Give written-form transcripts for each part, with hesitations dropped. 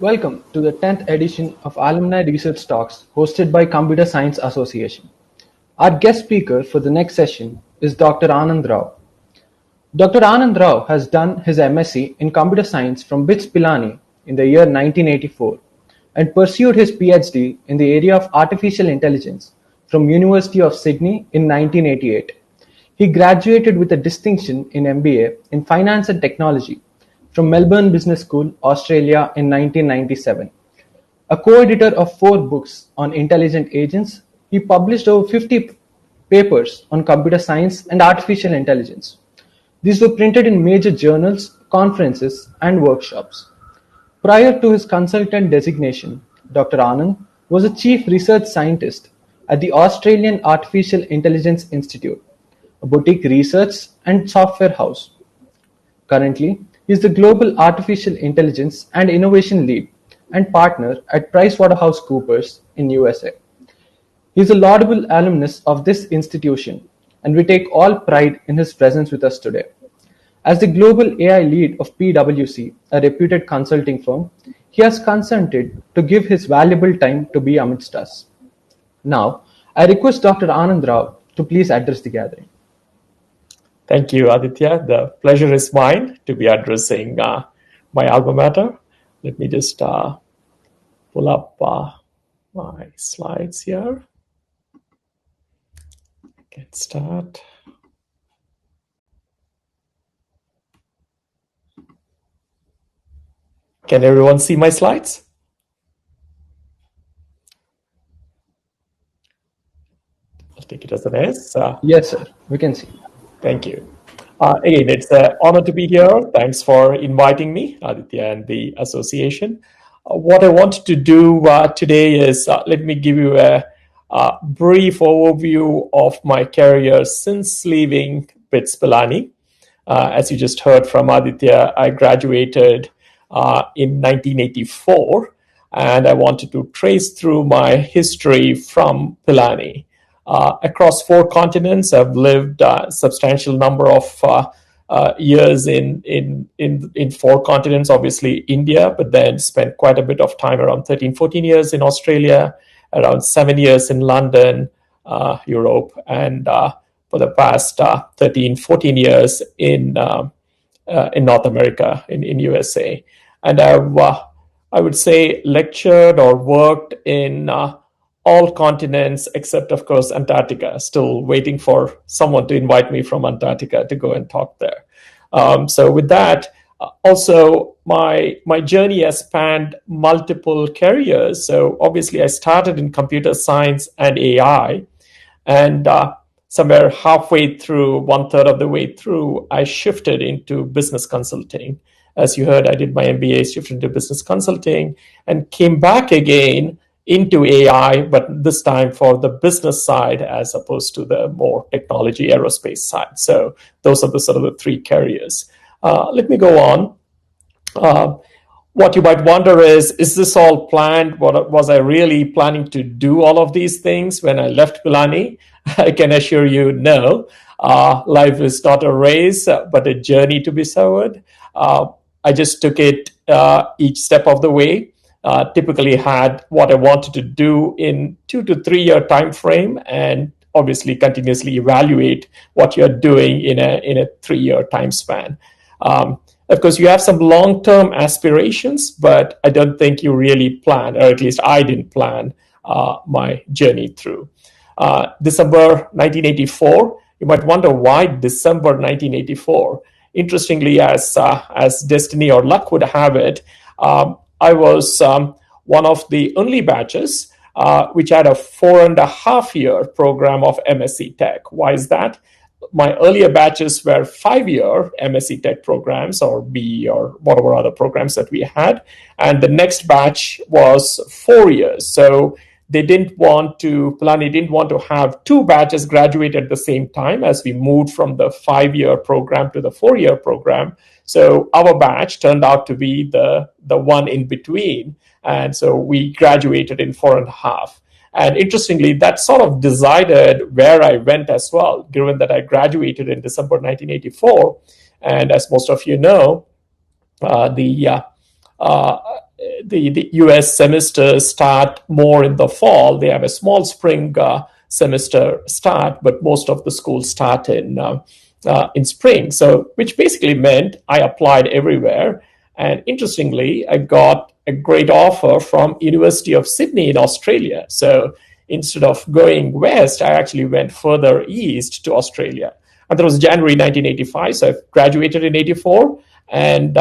Welcome to the 10th edition of Alumni Research Talks hosted by Computer Science Association. Our guest speaker for the next session is Dr. Anand Rao. Dr. Anand Rao has done his MSc in Computer Science from BITS Pilani in the year 1984 and pursued his Ph.D. in the area of Artificial Intelligence from University of Sydney in 1988. He graduated with a distinction in MBA in Finance and Technology from Melbourne Business School, Australia in 1997. A co-editor of 4 books on intelligent agents, he published over 50 papers on computer science and artificial intelligence. These were printed in major journals, conferences, and workshops. Prior to his consultant designation, Dr. Anand was a chief research scientist at the Australian Artificial Intelligence Institute, a boutique research and software house. Currently, he is the Global Artificial Intelligence and Innovation Lead and partner at PricewaterhouseCoopers in USA. He is a laudable alumnus of this institution, and we take all pride in his presence with us today. As the Global AI Lead of PwC, a reputed consulting firm, he has consented to give his valuable time to be amidst us. Now, I request Dr. Anand Rao to please address the gathering. Thank you, Aditya. The pleasure is mine to be addressing my alma mater. Let me just pull up my slides here. Get start. Can everyone see my slides? I'll take it as an S. Yes, sir. We can see. Thank you. Again, it's an honor to be here. Thanks for inviting me, Aditya, and the association. What I want to do today is let me give you a brief overview of my career since leaving BITS Pilani. As you just heard from Aditya, I graduated in 1984, and I wanted to trace through my history from Pilani. Across 4 continents, I've lived a substantial number of years in 4 continents, obviously India, but then spent quite a bit of time, around 13, 14 years in Australia, around 7 years in London, Europe, and for the past 13, 14 years in North America, in USA. And I would say lectured or worked in all continents except, of course, Antarctica. Still waiting for someone to invite me from Antarctica to go and talk there. So with that, also my journey has spanned multiple careers. So obviously I started in computer science and AI, and somewhere halfway through, 1/3 of the way through, I shifted into business consulting. As you heard, I did my MBA, shifted into business consulting, and came back again into AI, but this time for the business side as opposed to the more technology aerospace side. So those are the sort of the 3 careers. Let me go on. What you might wonder is this all planned? Was I really planning to do all of these things when I left Pilani? I can assure you, no. Life is not a race, but a journey to be sowed. I just took it each step of the way. Typically had what I wanted to do in 2 to 3 year time frame, and obviously continuously evaluate what you're doing in a 3-year time span. Of course, you have some long-term aspirations, but I don't think you really plan, or at least I didn't plan my journey through. December 1984, you might wonder why December 1984. Interestingly, as destiny or luck would have it, I was one of the only batches which had a 4.5-year program of MSc Tech. Why is that? My earlier batches were 5-year MSc Tech programs, or BE, or whatever other programs that we had. And the next batch was 4 years. So Pilani didn't want to have 2 batches graduate at the same time as we moved from the 5-year program to the 4-year program. So our batch turned out to be the one in between. And so we graduated in 4.5. And interestingly, that sort of decided where I went as well, given that I graduated in December 1984. And as most of you know, the US semesters start more in the fall. They have a small spring semester start, but most of the schools start in spring. So, which basically meant I applied everywhere. And interestingly, I got a great offer from University of Sydney in Australia. So instead of going west, I actually went further east to Australia. And that was January 1985. So I graduated in 84. And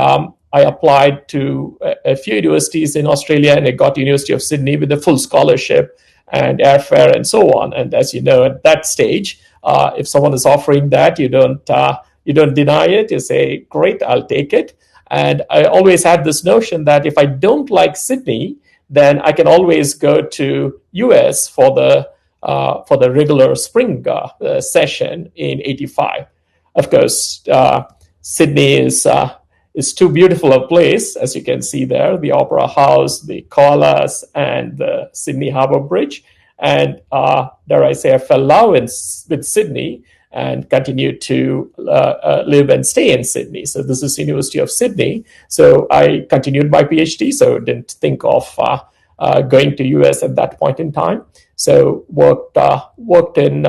I applied to a few universities in Australia, and I got University of Sydney with a full scholarship and airfare and so on. And as you know, at that stage, if someone is offering that, you don't deny it. You say, "Great, I'll take it." And I always had this notion that if I don't like Sydney, then I can always go to US for the regular spring session in '85. Of course, Sydney is too beautiful a place, as you can see there, the Opera House, the koalas, and the Sydney Harbour Bridge. And dare I say, I fell in love with Sydney and continued to live and stay in Sydney. So this is University of Sydney. So I continued my PhD, so didn't think of going to US at that point in time. So worked in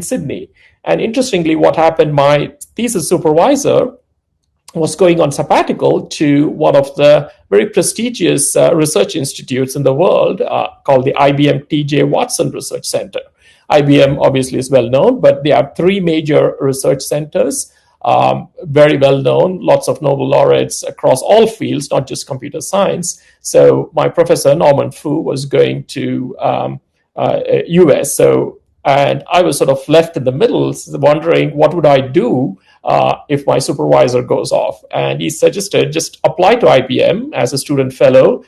Sydney. And interestingly, what happened, my thesis supervisor was going on sabbatical to one of the very prestigious research institutes in the world called the IBM T.J. Watson Research Center. IBM obviously is well known, but they have three major research centers, very well known, lots of Nobel laureates across all fields, not just computer science. So my professor, Norman Fu, was going to US. And I was sort of left in the middle, wondering what would I do if my supervisor goes off. And he suggested just apply to IBM as a student fellow,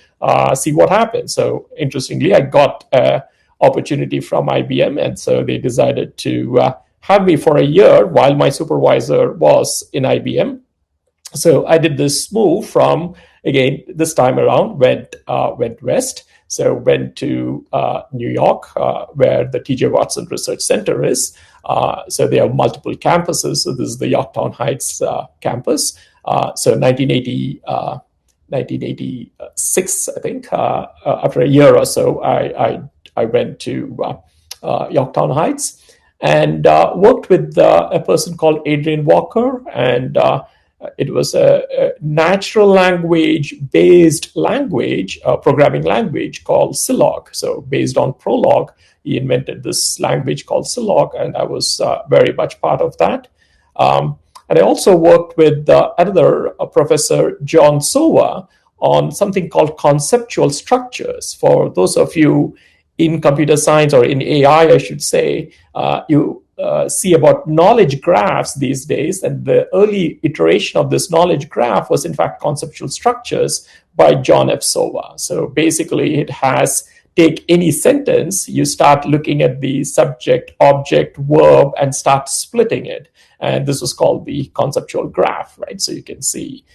see what happens. So interestingly, I got an opportunity from IBM, and so they decided to have me for a year while my supervisor was in IBM. So I did this move from, again, this time around, went west. So went to New York, where the T.J. Watson Research Center is. So they have multiple campuses. So this is the Yorktown Heights campus. So 1986, I think, after a year or so, I went to Yorktown Heights and worked with a person called Adrian Walker, and it was a natural language-based programming language called Silog. So based on Prolog, he invented this language called Silog, and I was very much part of that. And I also worked with another professor, John Sova, on something called conceptual structures. For those of you in computer science, or in AI, I should say, you see about knowledge graphs these days, and the early iteration of this knowledge graph was in fact conceptual structures by John F. Sova. So basically it has, take any sentence, you start looking at the subject, object, verb, and start splitting it. And this was called the conceptual graph, right? So you can see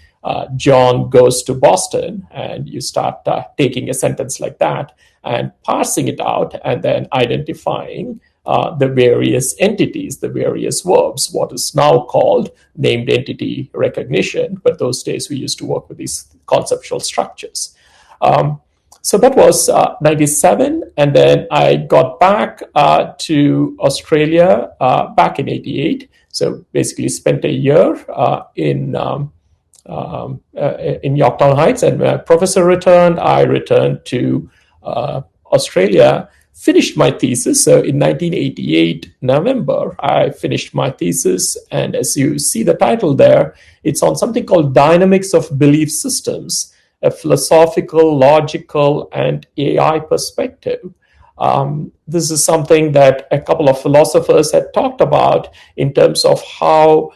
John goes to Boston, and you start taking a sentence like that and parsing it out, and then identifying the various entities, the various verbs, what is now called named entity recognition. But those days we used to work with these conceptual structures. So that was 97. And then I got back to Australia back in 88. So basically spent a year in Yorktown Heights. And when a professor returned, I returned to Australia, finished my thesis. So in 1988, November, I finished my thesis. And as you see the title there, it's on something called Dynamics of Belief Systems, a philosophical, logical, and AI perspective. This is something that a couple of philosophers had talked about in terms of how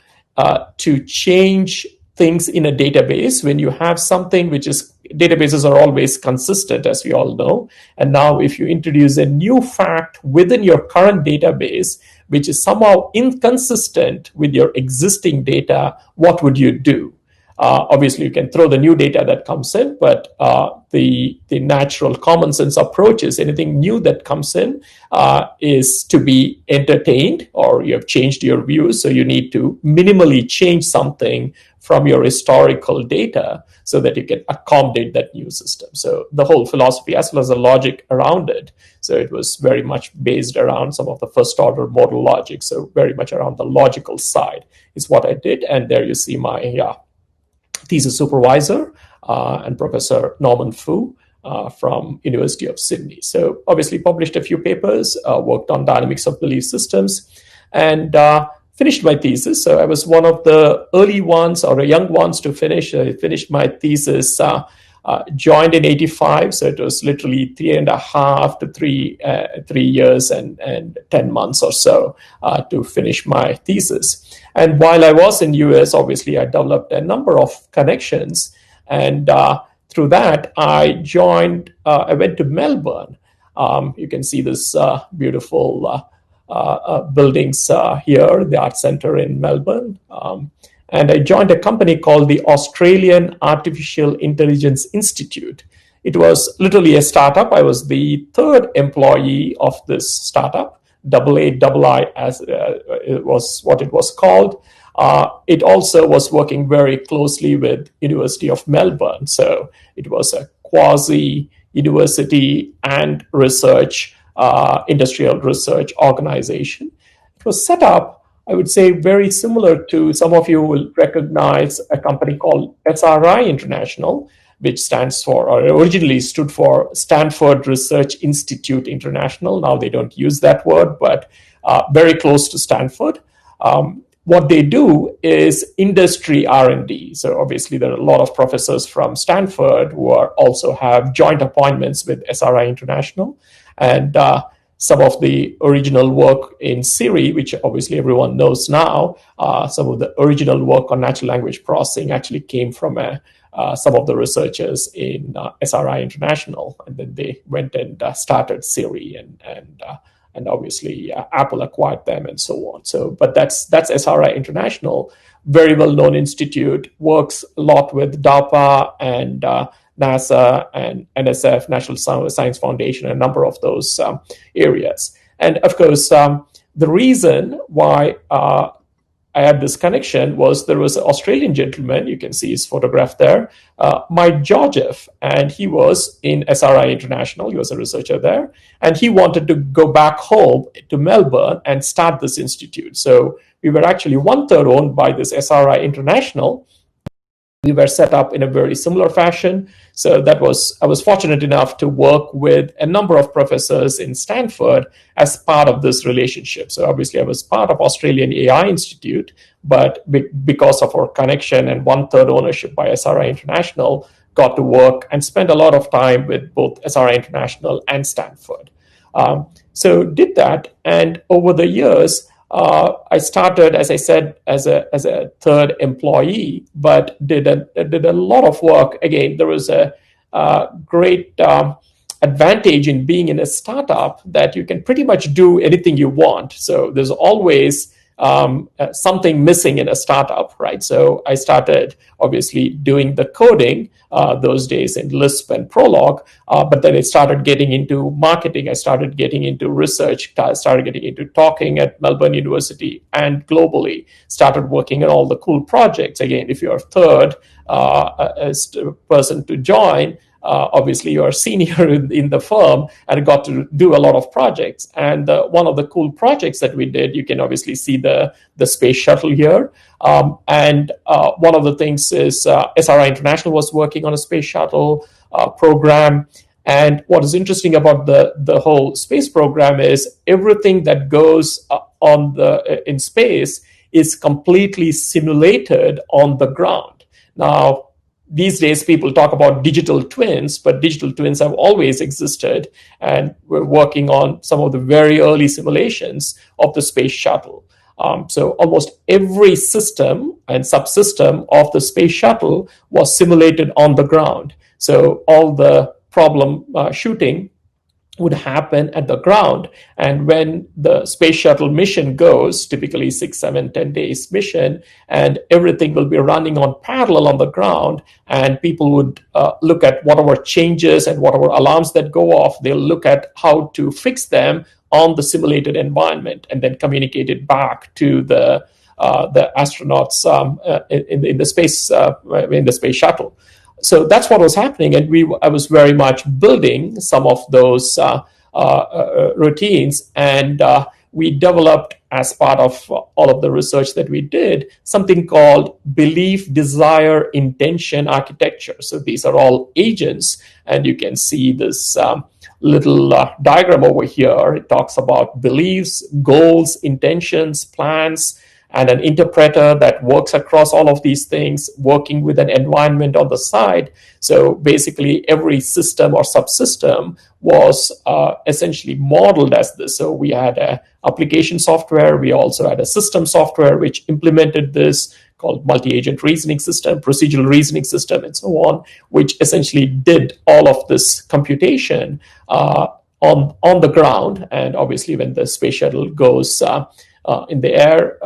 to change things in a database when you have something which is, databases are always consistent, as we all know. And now if you introduce a new fact within your current database, which is somehow inconsistent with your existing data, what would you do? Obviously, you can throw the new data that comes in, but the natural common sense approach is anything new that comes in is to be entertained, or you have changed your views, so you need to minimally change something from your historical data so that you can accommodate that new system. So the whole philosophy as well as the logic around it. So it was very much based around some of the first order model logic. So very much around the logical side is what I did. And there you see my thesis supervisor and Professor Norman Fu from University of Sydney. So obviously published a few papers, worked on dynamics of belief systems, and finished my thesis. So I was one of the early ones or young ones to finish. I finished my thesis, joined in 85. So it was literally 3.5 to 3 years and 10 months or so to finish my thesis. And while I was in US, obviously I developed a number of connections. And through that, I went to Melbourne. You can see this beautiful buildings here, the Art Centre in Melbourne. And I joined a company called the Australian Artificial Intelligence Institute. It was literally a startup. I was the third employee of this startup, AA as it was what it was called. It also was working very closely with University of Melbourne. So it was a quasi university and research industrial research organization. It was set up, I would say, very similar to, some of you will recognize a company called SRI International, which stands for, or originally stood for Stanford Research Institute International. Now they don't use that word, but very close to Stanford. What they do is industry R&D. So obviously there are a lot of professors from Stanford who also have joint appointments with SRI International. And some of the original work in Siri, which obviously everyone knows now, some of the original work on natural language processing actually came from some of the researchers in SRI International. And then they went and started Siri, and obviously Apple acquired them and so on. So, but that's SRI International, very well-known institute, works a lot with DARPA and NASA and NSF, National Science Foundation, a number of those areas. And of course, the reason why I had this connection was there was an Australian gentleman, you can see his photograph there, Mike Georgieff, and he was in SRI International. He was a researcher there, and he wanted to go back home to Melbourne and start this institute. So we were actually 1/3 owned by this SRI International. We were set up in a very similar fashion. So I was fortunate enough to work with a number of professors in Stanford as part of this relationship. So obviously I was part of Australian AI Institute, but because of our connection and 1/3 ownership by SRI International, got to work and spend a lot of time with both SRI International and Stanford. So did that, and over the years, I started, as I said, as a third employee, but did a lot of work. Again, there was a great advantage in being in a startup that you can pretty much do anything you want. So there's always something missing in a startup, right? So I started obviously doing the coding those days in Lisp and Prolog, but then I started getting into marketing. I started getting into research. I started getting into talking at Melbourne University and globally. Started working on all the cool projects. Again, if you're third person to join, obviously you're senior in the firm and got to do a lot of projects. And one of the cool projects that we did, you can obviously see the Space Shuttle here. And one of the things is SRI International was working on a Space Shuttle program. And what is interesting about the whole space program is everything that goes in space is completely simulated on the ground. Now, these days, people talk about digital twins, but digital twins have always existed. And we're working on some of the very early simulations of the Space Shuttle. So almost every system and subsystem of the Space Shuttle was simulated on the ground. So all the problem shooting would happen at the ground. And when the space shuttle mission goes, typically 6, 7, 10 days mission, and everything will be running on parallel on the ground, and people would look at whatever changes and whatever alarms that go off, they'll look at how to fix them on the simulated environment and then communicate it back to the astronauts in the space shuttle. So that's what was happening, and I was very much building some of those routines, and we developed, as part of all of the research that we did, something called belief, desire, intention architecture. So these are all agents, and you can see this little diagram over here. It talks about beliefs, goals, intentions, plans, and an interpreter that works across all of these things, working with an environment on the side. So basically, every system or subsystem was essentially modeled as this. So we had an application software. We also had a system software which implemented this, called multi-agent reasoning system, procedural reasoning system, and so on, which essentially did all of this computation on the ground. And obviously, when the space shuttle goes in the air,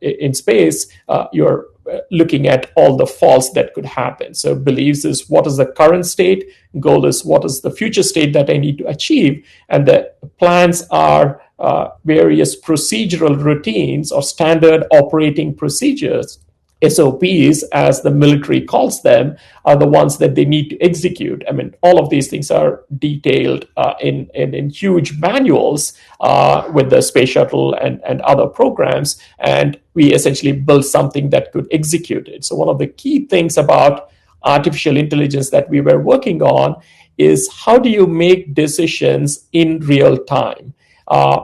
in space, you're looking at all the faults that could happen. So beliefs is what is the current state, goal is what is the future state that I need to achieve, and the plans are various procedural routines or standard operating procedures. SOPs, as the military calls them, are the ones that they need to execute. I mean, all of these things are detailed in huge manuals with the space shuttle and other programs, and we essentially built something that could execute it. So one of the key things about artificial intelligence that we were working on is, how do you make decisions in real time?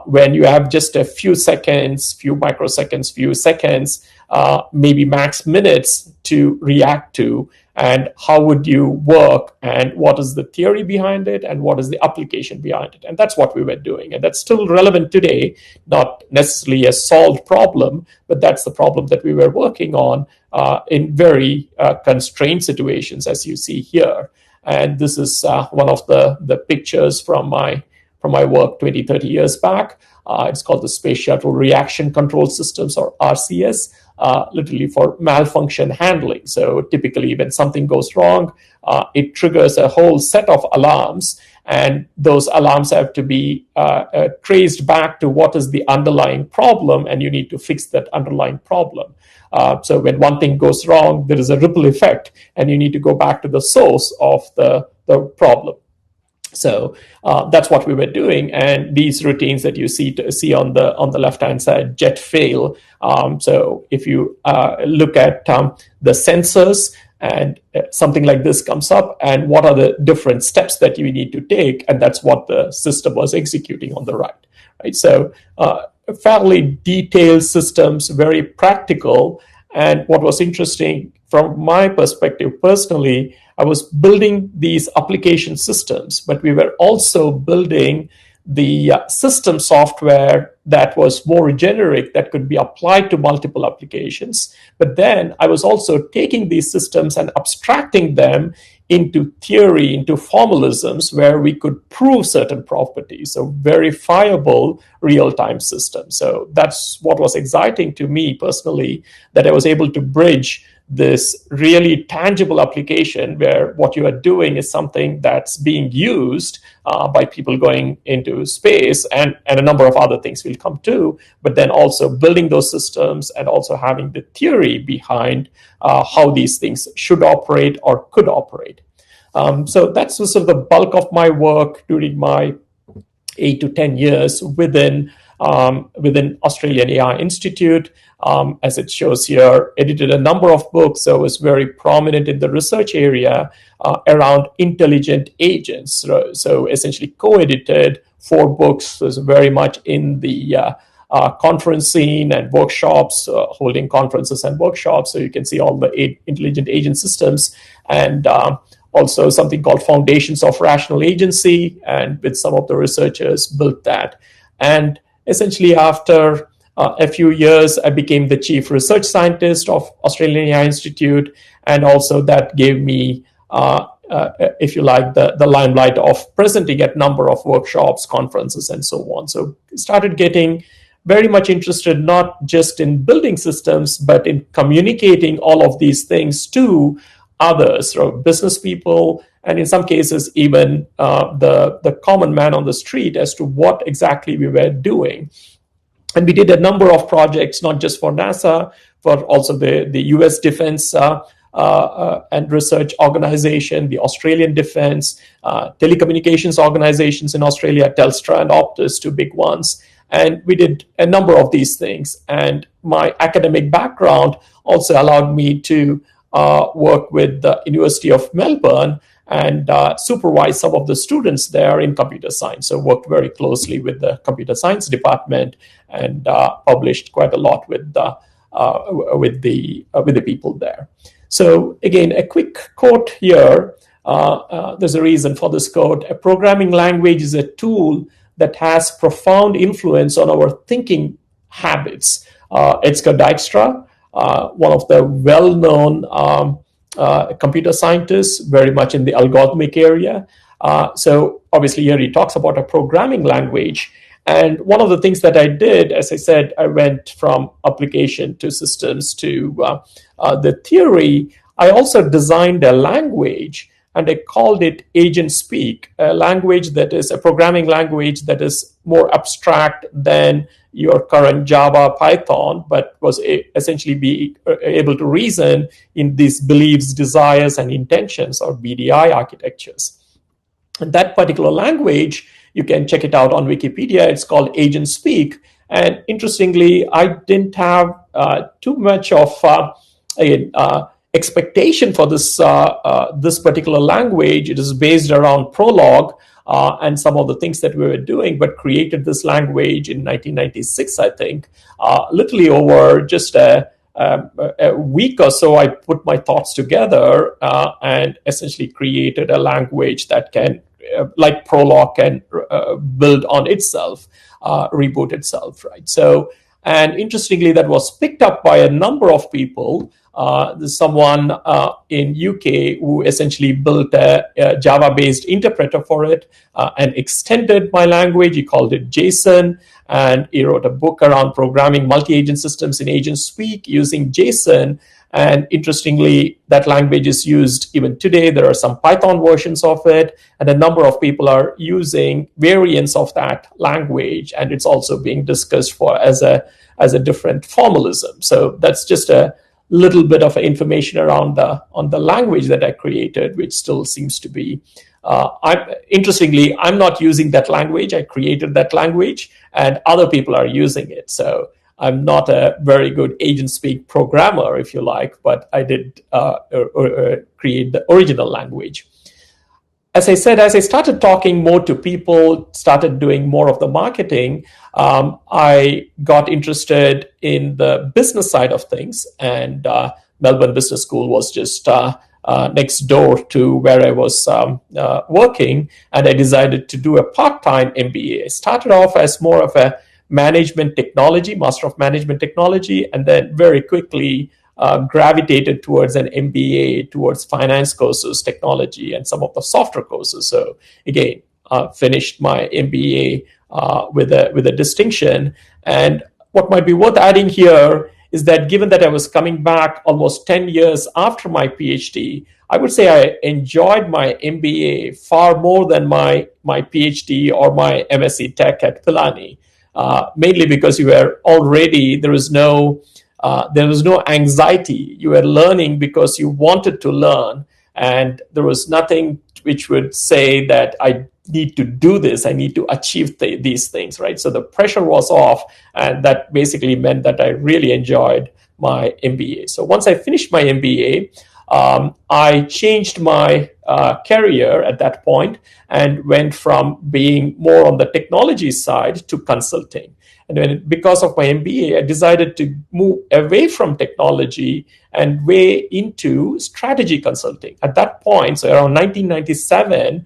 When you have just a few seconds, few microseconds, few seconds, maybe max minutes to react to, and how would you work, and what is the theory behind it, and what is the application behind it? And that's what we were doing, and that's still relevant today, not necessarily a solved problem, but that's the problem that we were working on in very constrained situations, as you see here. And this is one of the pictures from my work 20, 30 years back. It's called the Space Shuttle Reaction Control Systems, or RCS, literally for malfunction handling. So typically when something goes wrong, it triggers a whole set of alarms, and those alarms have to be traced back to what is the underlying problem, and you need to fix that underlying problem. So when one thing goes wrong, there is a ripple effect, and you need to go back to the source of the problem. So that's what we were doing, and these routines that you see on the left hand side, jet fail. So if you look at the sensors, and something like this comes up, and what are the different steps that you need to take, and that's what the system was executing on the right. So fairly detailed systems, very practical. And what was interesting from my perspective personally, I was building these application systems, but we were also building the system software that was more generic, that could be applied to multiple applications. But then I was also taking these systems and abstracting them into theory, into formalisms where we could prove certain properties. So verifiable real-time systems. So that's what was exciting to me personally, that I was able to bridge this really tangible application where what you are doing is something that's being used by people going into space, and a number of other things will come to, but then also building those systems and also having the theory behind how these things should operate or could operate. So that's sort of the bulk of my work during my 8 to 10 years within Australian AI Institute. As it shows here, edited a number of books, so was very prominent in the research area around intelligent agents. So essentially co-edited 4 books, so was very much in the conference scene and workshops, holding conferences and workshops. So you can see all the intelligent agent systems, and also something called Foundations of Rational Agency, and with some of the researchers built that. And essentially after a few years, I became the chief research scientist of Australian AI Institute, and also that gave me if you like, the limelight of presenting at number of workshops, conferences, and so on. So started getting very much interested not just in building systems, but in communicating all of these things to others, or business people, and in some cases even the common man on the street, as to what exactly we were doing. And we did a number of projects, not just for NASA, but also the US Defense and Research Organization, the Australian Defense, telecommunications organizations in Australia, Telstra and Optus, two big ones. And we did a number of these things. And my academic background also allowed me to work with the University of Melbourne and supervise some of the students there in computer science. So worked very closely with the computer science department and published quite a lot with the people there. So again, a quick quote here. There's a reason for this quote. A programming language is a tool that has profound influence on our thinking habits. Edgar Dijkstra, one of the well-known computer scientists, very much in the algorithmic area. So obviously here he talks about a programming language. And one of the things that I did, as I said, I went from application to systems to the theory. I also designed a language, and I called it AgentSpeak, a language that is a programming language that is more abstract than your current Java, Python, but was essentially be able to reason in these beliefs, desires, and intentions, or BDI architectures. And that particular language, you can check it out on Wikipedia. It's called AgentSpeak. And interestingly, I didn't have too much of expectation for this particular language. It is based around Prolog and some of the things that we were doing, but created this language in 1996, I think. Literally over just a week or so, I put my thoughts together and essentially created a language that can, like Prolog, can build on itself, reboot itself, right? So, and interestingly, that was picked up by a number of people. There's someone in UK who essentially built a Java-based interpreter for it and extended my language. He called it JSON, and he wrote a book around programming multi-agent systems in AgentSpeak using JSON. And interestingly, that language is used even today. There are some Python versions of it, and a number of people are using variants of that language, and it's also being discussed for as a different formalism. So that's just a little bit of information around the language that I created, which still seems to be. Interestingly, I'm not using that language. I created that language, and other people are using it. So I'm not a very good AgentSpeak programmer, if you like, but I did create the original language. As I said, as I started talking more to people, started doing more of the marketing, I got interested in the business side of things. And Melbourne Business School was just next door to where I was working. And I decided to do a part-time MBA. I started off as more of a management technology, Master of Management Technology, and then very quickly gravitated towards an MBA, towards finance courses, technology, and some of the software courses. So again, finished my MBA with a distinction. And what might be worth adding here is that given that I was coming back almost 10 years after my PhD, I would say I enjoyed my MBA far more than my PhD or my MSc Tech at Pilani. Mainly because you were already, there was no anxiety. You were learning because you wanted to learn, and there was nothing which would say that I need to do this, I need to achieve these things, right? So the pressure was off, and that basically meant that I really enjoyed my MBA. So once I finished my MBA, I changed my career at that point and went from being more on the technology side to consulting. And then because of my MBA, I decided to move away from technology and way into strategy consulting. At that point, so around 1997,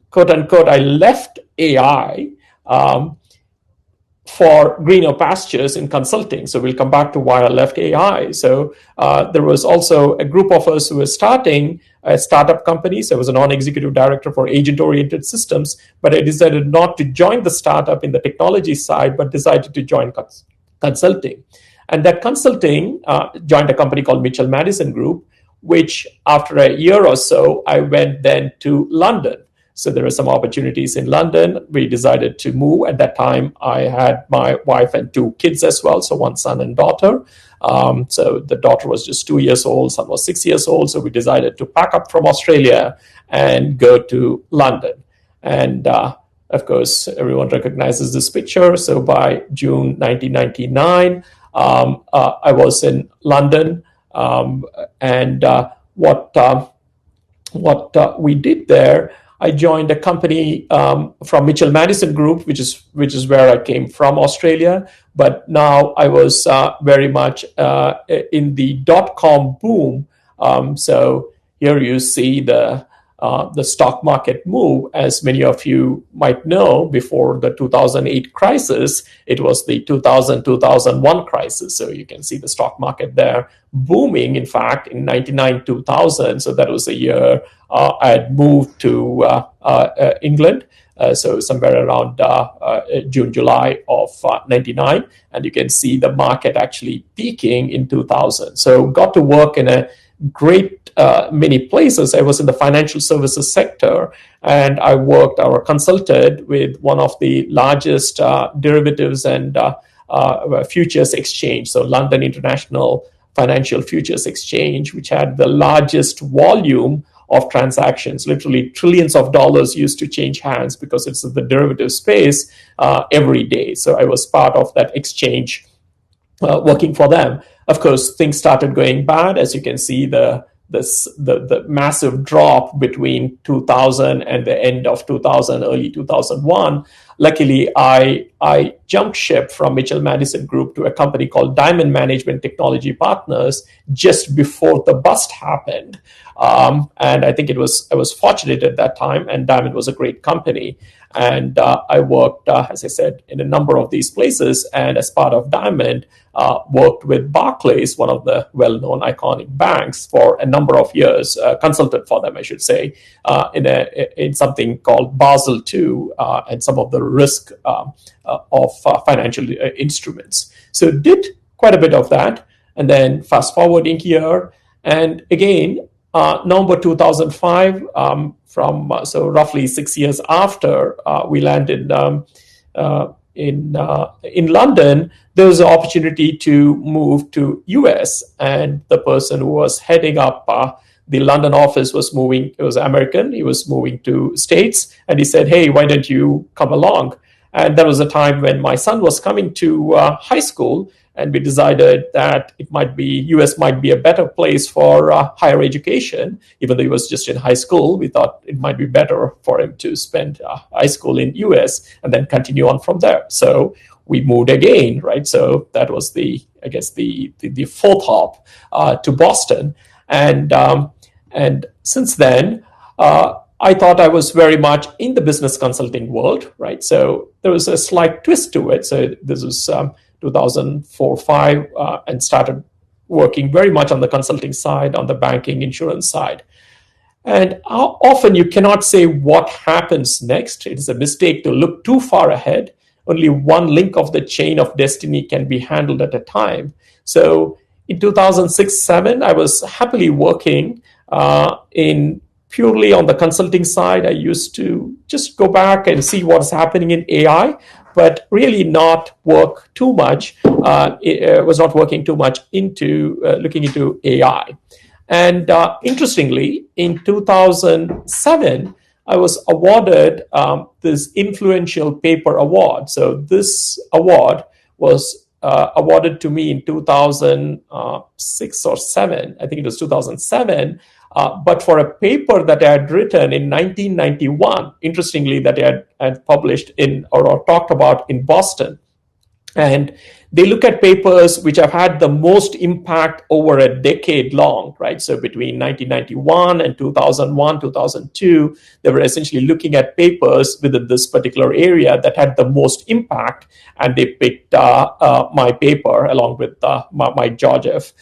quote unquote, I left AI for greener pastures in consulting. So we'll come back to why I left AI. So there was also a group of us who were starting a startup company. So I was a non-executive director for agent-oriented systems, but I decided not to join the startup in the technology side, but decided to join consulting. And that consulting joined a company called Mitchell Madison Group, which after a year or so, I went then to London. So there were some opportunities in London. We decided to move. At that time, I had my wife and two kids as well, so one son and daughter. So the daughter was just 2 years old, son was 6 years old. So we decided to pack up from Australia and go to London. And of course, everyone recognizes this picture. So by June 1999, I was in London. And what we did there, I joined a company from Mitchell Madison Group, which is where I came from, Australia. But now I was very much in the .com boom. So here you see the stock market move. As many of you might know, before the 2008 crisis, it was the 2000-2001 crisis. So you can see the stock market there booming. In fact, in 99-2000, so that was the year I had moved to England. So somewhere around June, July of 99. And you can see the market actually peaking in 2000. So got to work in a great many places. I was in the financial services sector, and I worked or consulted with one of the largest derivatives and futures exchange, so London International Financial Futures Exchange, which had the largest volume of transactions. Literally trillions of dollars used to change hands because it's the derivative space every day. So I was part of that exchange working for them. Of course, things started going bad. As you can see, the massive drop between 2000 and the end of 2000, early 2001. Luckily, I jumped ship from Mitchell Madison Group to a company called Diamond Management Technology Partners just before the bust happened. And I think I was fortunate at that time, and Diamond was a great company. And I worked, as I said, in a number of these places. And as part of Diamond, worked with Barclays, one of the well-known iconic banks, for a number of years, consulted for them, I should say, in something called Basel II and some of the risk of financial instruments. So did quite a bit of that. And then fast forwarding here, and again, November 2005, so roughly 6 years after we landed in London, there was an opportunity to move to US, and the person who was heading up the London office was moving. It was American. He was moving to States, and he said, "Hey, why don't you come along?" And that was a time when my son was coming to high school, and we decided that US might be a better place for higher education. Even though he was just in high school, we thought it might be better for him to spend high school in US and then continue on from there. So we moved again, right? So that was the fourth hop to Boston. And since then, I thought I was very much in the business consulting world, right? So there was a slight twist to it. So this was 2004-05, and started working very much on the consulting side, on the banking, insurance side. And often you cannot say what happens next. It is a mistake to look too far ahead. Only one link of the chain of destiny can be handled at a time. So in 2006-07, I was happily working in purely on the consulting side. I used to just go back and see what's happening in AI, but really not work too much. Was not working too much into looking into AI. And interestingly, in 2007, I was awarded this influential paper award. So this award was awarded to me in 2006 or 7. I think it was 2007. But for a paper that I had written in 1991, interestingly, that I had published in or talked about in Boston. And they look at papers which have had the most impact over a decade long, right? So between 1991 and 2001, 2002, they were essentially looking at papers within this particular area that had the most impact, and they picked my paper along with my Georgiev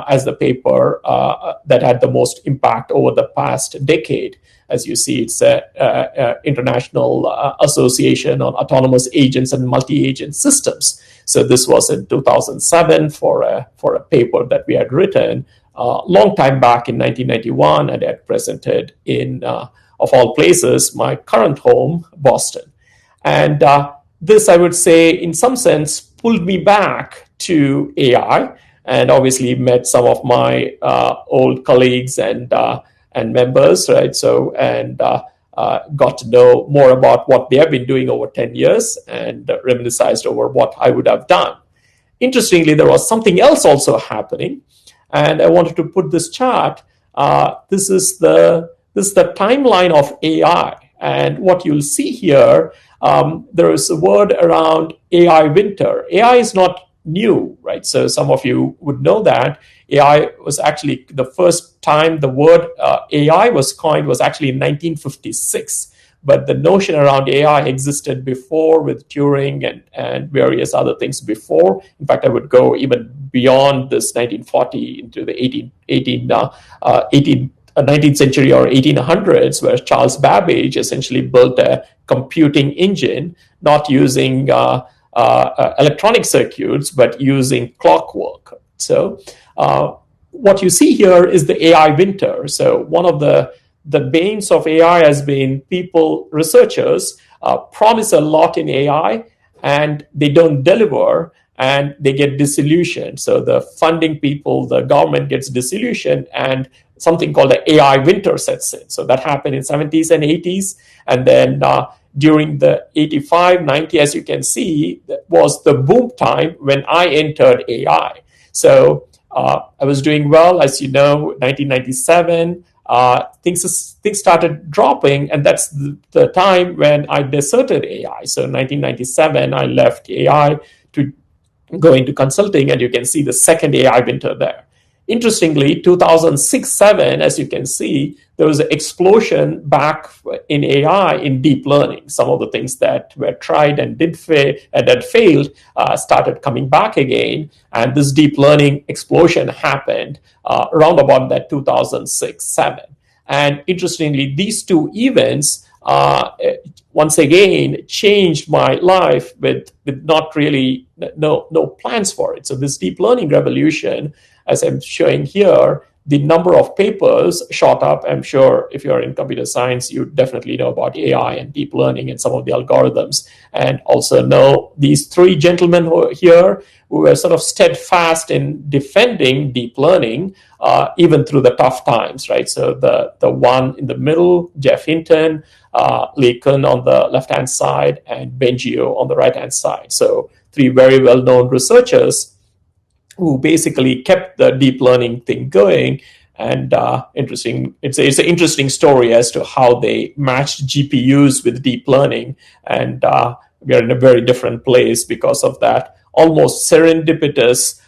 as the paper that had the most impact over the past decade. As you see, it's an international association on autonomous agents and multi-agent systems. So this was in 2007 for a paper that we had written a long time back in 1991, and had presented in, of all places, my current home, Boston. And this, I would say, in some sense, pulled me back to AI, and obviously met some of my old colleagues and members, right? So, and got to know more about what they have been doing over 10 years and reminisced over what I would have done. Interestingly, there was something else also happening, and I wanted to put this chart. This is the timeline of AI, and what you'll see here, there is a word around AI winter. AI is not new, right? So some of you would know that AI was actually the first time the word AI was coined was actually in 1956. But the notion around AI existed before with Turing and various other things before. In fact, I would go even beyond this 1940 into the 19th century or 1800s, where Charles Babbage essentially built a computing engine, not using electronic circuits, but using clockwork. So what you see here is the AI winter. So one of the banes of AI has been researchers promise a lot in AI, and they don't deliver, and they get disillusioned. So the funding people, the government gets disillusioned, and something called the AI winter sets in. So that happened in 70s and 80s. And then during the 85, 90, as you can see, that was the boom time when I entered AI. So I was doing well, as you know, 1997, things started dropping, and that's the time when I deserted AI. So in 1997, I left AI to go into consulting, and you can see the second AI winter there. Interestingly, 2006-07, as you can see, there was an explosion back in AI in deep learning. Some of the things that were tried and did failed started coming back again, and this deep learning explosion happened around about that 2006-07. And interestingly, these two events once again changed my life with not really no plans for it. So this deep learning revolution, as I'm showing here, the number of papers shot up. I'm sure if you're in computer science, you definitely know about AI and deep learning and some of the algorithms, and also know these three gentlemen who were sort of steadfast in defending deep learning, even through the tough times, right? So the one in the middle, Jeff Hinton, Lee Kun on the left-hand side, and Bengio on the right-hand side. So three very well-known researchers who basically kept the deep learning thing going. And interesting, it's an interesting story as to how they matched GPUs with deep learning, and we are in a very different place because of that almost serendipitous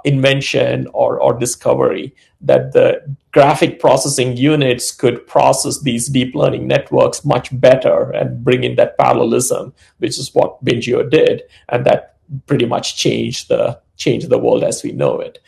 invention or discovery that the graphic processing units could process these deep learning networks much better and bring in that parallelism, which is what Bengio did, and that pretty much changed the world as we know it.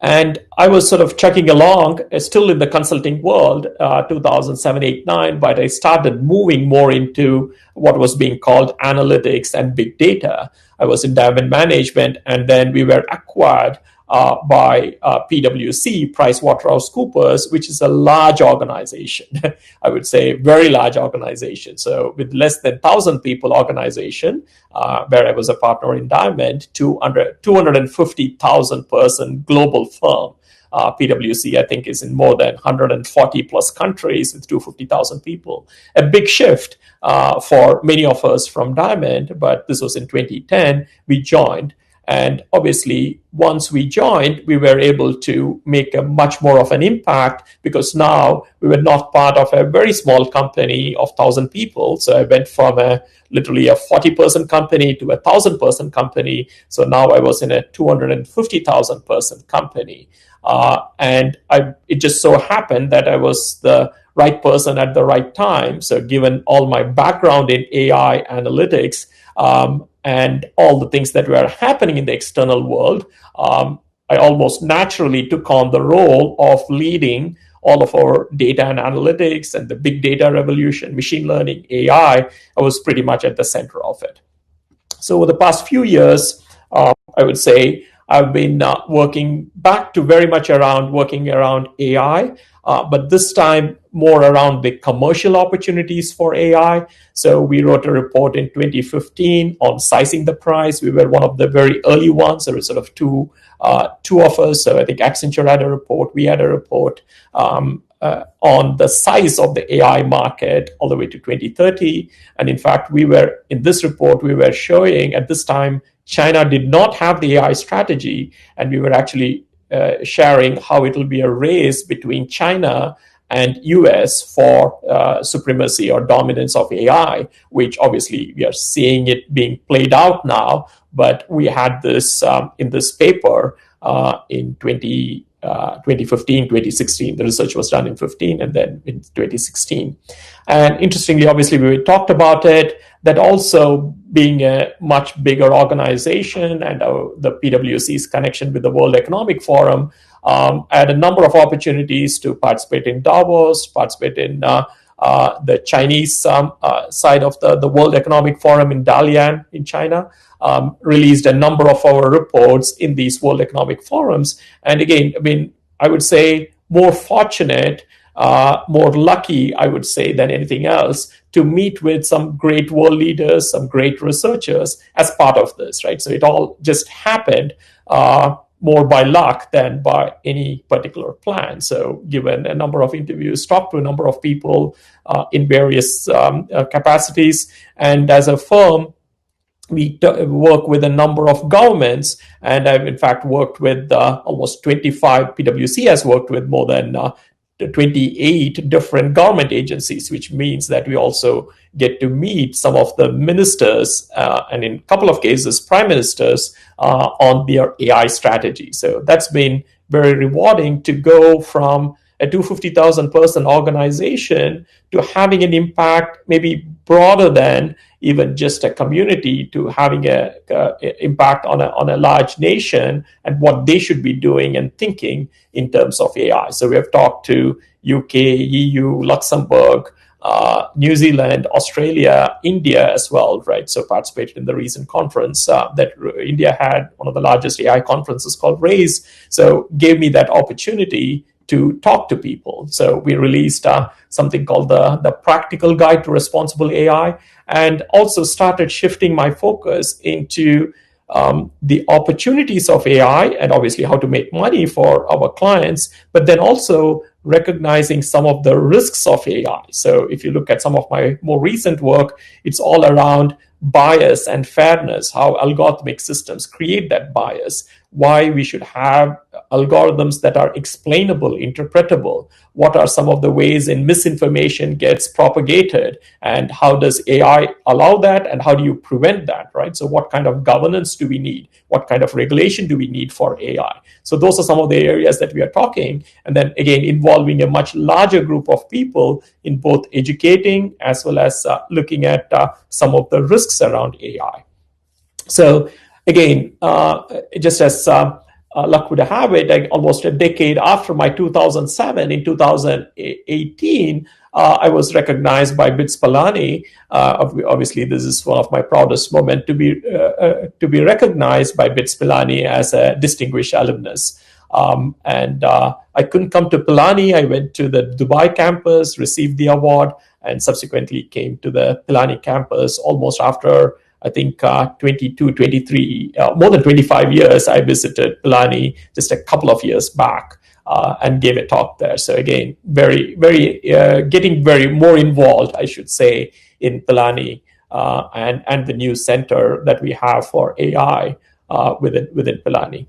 And I was sort of trekking along, still in the consulting world, 2007, 8, 9, but I started moving more into what was being called analytics and big data. I was in diamond management, and then we were acquired by PwC, PricewaterhouseCoopers, which is a large organization. I would say very large organization. So with less than 1,000 people organization, where I was a partner in Diamond, to under 250,000 person global firm. PwC, I think, is in more than 140 plus countries with 250,000 people. A big shift for many of us from Diamond, but this was in 2010. We joined. And obviously, once we joined, we were able to make a much more of an impact because now we were not part of a very small company of 1,000 people. So I went from literally a 40-person company to a 1,000-person company. So now I was in a 250,000-person company. And it just so happened that I was the right person at the right time. So given all my background in AI analytics, and all the things that were happening in the external world, I almost naturally took on the role of leading all of our data and analytics and the big data revolution, machine learning, AI. I was pretty much at the center of it. So over the past few years, I would say I've been working back to very much working around AI, but this time more around the commercial opportunities for AI. So we wrote a report in 2015 on sizing the price. We were one of the very early ones. There were sort of two of us. So I think Accenture had a report. We had a report on the size of the AI market all the way to 2030. And in fact, in this report, we were showing at this time, China did not have the AI strategy. And we were actually sharing how it will be a race between China and US for supremacy or dominance of AI, which obviously we are seeing it being played out now. But we had this in this paper in 2015, 2016. The research was done in 15 and then in 2016. And interestingly, obviously, we talked about it, that also being a much bigger organization and the PwC's connection with the World Economic Forum, I had a number of opportunities to participate in Davos, participate in the Chinese side of the World Economic Forum in Dalian in China, released a number of our reports in these World Economic Forums. And again, I mean, I would say more fortunate, more lucky, I would say, than anything else to meet with some great world leaders, some great researchers as part of this, right? So it all just happened more by luck than by any particular plan. So given a number of interviews, talked to a number of people in various capacities, and as a firm, we work with a number of governments, and I've in fact worked with almost 25. PwC has worked with more than 28 different government agencies, which means that we also get to meet some of the ministers and in a couple of cases, prime ministers on their AI strategy. So that's been very rewarding to go from a 250,000 person organization to having an impact maybe broader than even just a community, to having an impact on a large nation and what they should be doing and thinking in terms of AI. So we have talked to UK, EU, Luxembourg, New Zealand, Australia, India as well, right? So participated in the recent conference that India had, one of the largest AI conferences called RAISE. So gave me that opportunity to talk to people. So we released something called the Practical Guide to Responsible AI, and also started shifting my focus into the opportunities of AI and obviously how to make money for our clients, but then also recognizing some of the risks of AI. So if you look at some of my more recent work, it's all around bias and fairness, how algorithmic systems create that bias, why we should have algorithms that are explainable, interpretable, what are some of the ways in misinformation gets propagated, and how does AI allow that, and how do you prevent that, right? So what kind of governance do we need? What kind of regulation do we need for AI? So those are some of the areas that we are talking, and then again, involving a much larger group of people in both educating as well as looking at some of the risks around AI. So again, just as luck would have it, almost a decade after my 2007, in 2018, I was recognized by BITS Pilani. Obviously, this is one of my proudest moments to be recognized by BITS Pilani as a distinguished alumnus. And I couldn't come to Pilani. I went to the Dubai campus, received the award, and subsequently came to the Pilani campus almost after, I think, 22, 23, more than 25 years. I visited Pilani just a couple of years back and gave a talk there. So again, getting very more involved, I should say, in Pilani and the new center that we have for AI within Pilani.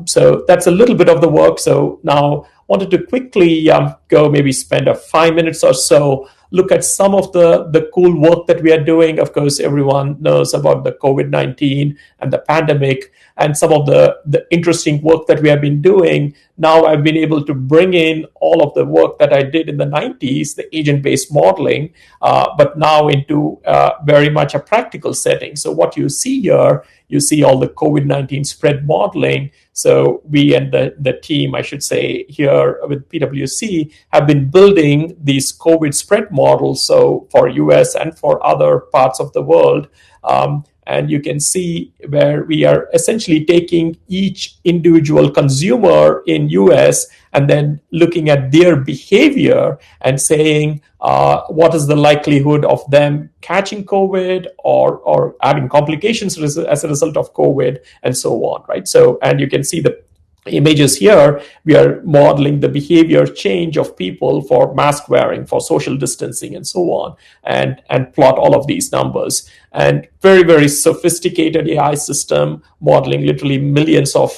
So that's a little bit of the work. So now wanted to quickly go maybe spend 5 minutes or so, look at some of the cool work that we are doing. Of course, everyone knows about the COVID-19 and the pandemic and some of the interesting work that we have been doing. Now I've been able to bring in all of the work that I did in the 90s, the agent-based modeling, but now into very much a practical setting. So what you see here, you see all the COVID-19 spread modeling. So we and the team, I should say, here with PwC have been building these COVID spread models, so for US and for other parts of the world. And you can see where we are essentially taking each individual consumer in US and then looking at their behavior and saying, what is the likelihood of them catching COVID or having complications as a result of COVID and so on, right? So, and you can see the images here. We are modeling the behavior change of people for mask wearing, for social distancing, and so on, and plot all of these numbers. And very, very sophisticated AI system modeling literally millions of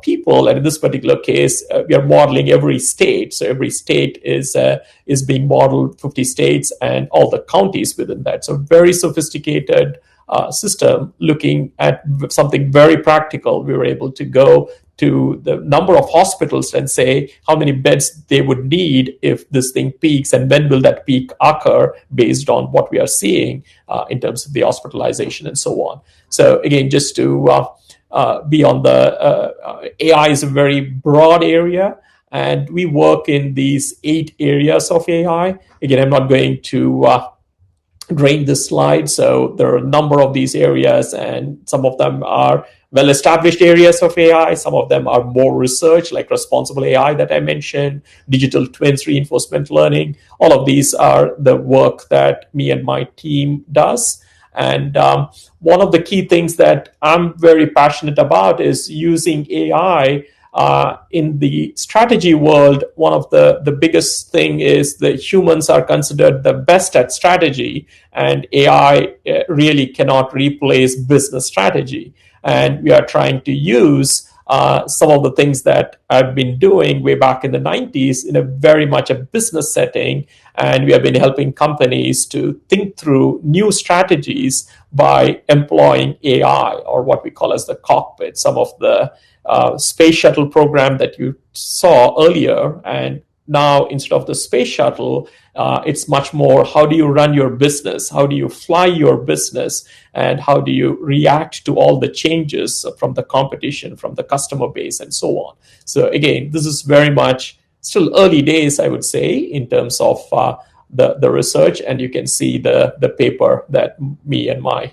people. And in this particular case, we are modeling every state. So every state is being modeled, 50 states and all the counties within that. So very sophisticated system looking at something very practical. We were able to go to the number of hospitals and say how many beds they would need if this thing peaks and when will that peak occur based on what we are seeing in terms of the hospitalization and so on. So again, just to be on the AI is a very broad area, and we work in these 8 areas of AI. Again, I'm not going to drain this slide. So there are a number of these areas, and some of them are well-established areas of AI. Some of them are more research, like responsible AI that I mentioned, digital twins, reinforcement learning. All of these are the work that me and my team does. And one of the key things that I'm very passionate about is using AI in the strategy world. One of the biggest thing is that humans are considered the best at strategy, and AI really cannot replace business strategy. And we are trying to use some of the things that I've been doing way back in the 90s in a very much a business setting. And we have been helping companies to think through new strategies by employing AI, or what we call as the cockpit. Some of the Space Shuttle program that you saw earlier, and now instead of the Space Shuttle, it's much more how do you run your business, how do you fly your business, and how do you react to all the changes from the competition, from the customer base, and so on. So again, this is very much still early days, I would say, in terms of the research, and you can see the paper that me and my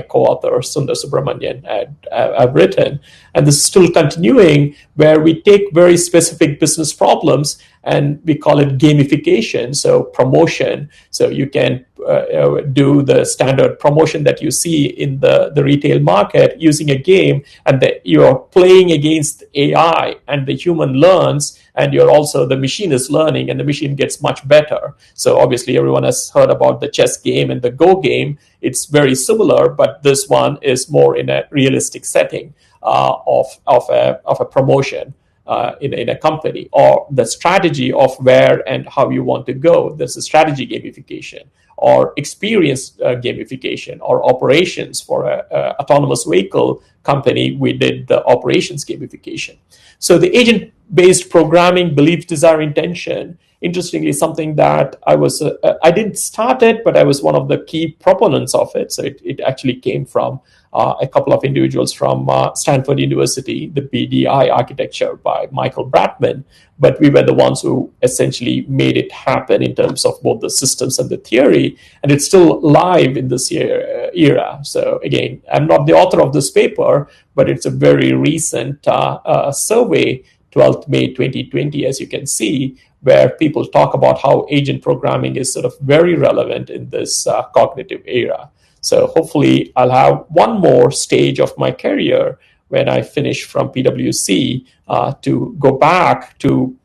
co-author Sundar Subramanian have written. And this is still continuing, where we take very specific business problems and we call it gamification, so promotion. So you can do the standard promotion that you see in the retail market using a game, and you're playing against AI, and the human learns, and the machine is learning, and the machine gets much better. So obviously everyone has heard about the chess game and the Go game. It's very similar, but this one is more in a realistic setting of a promotion in a company, or the strategy of where and how you want to go. There's a strategy gamification, or experience gamification, or operations. For a autonomous vehicle company, we did the operations gamification. So the agent-based programming, belief, desire, intention, interestingly, something that I didn't start it, but I was one of the key proponents of it. So it actually came from a couple of individuals from Stanford University, the BDI architecture by Michael Bratman. But we were the ones who essentially made it happen in terms of both the systems and the theory. And it's still live in this era. So again, I'm not the author of this paper, but it's a very recent survey, 12th May 2020, as you can see, where people talk about how agent programming is sort of very relevant in this cognitive era. So hopefully I'll have one more stage of my career when I finish from PwC to go back to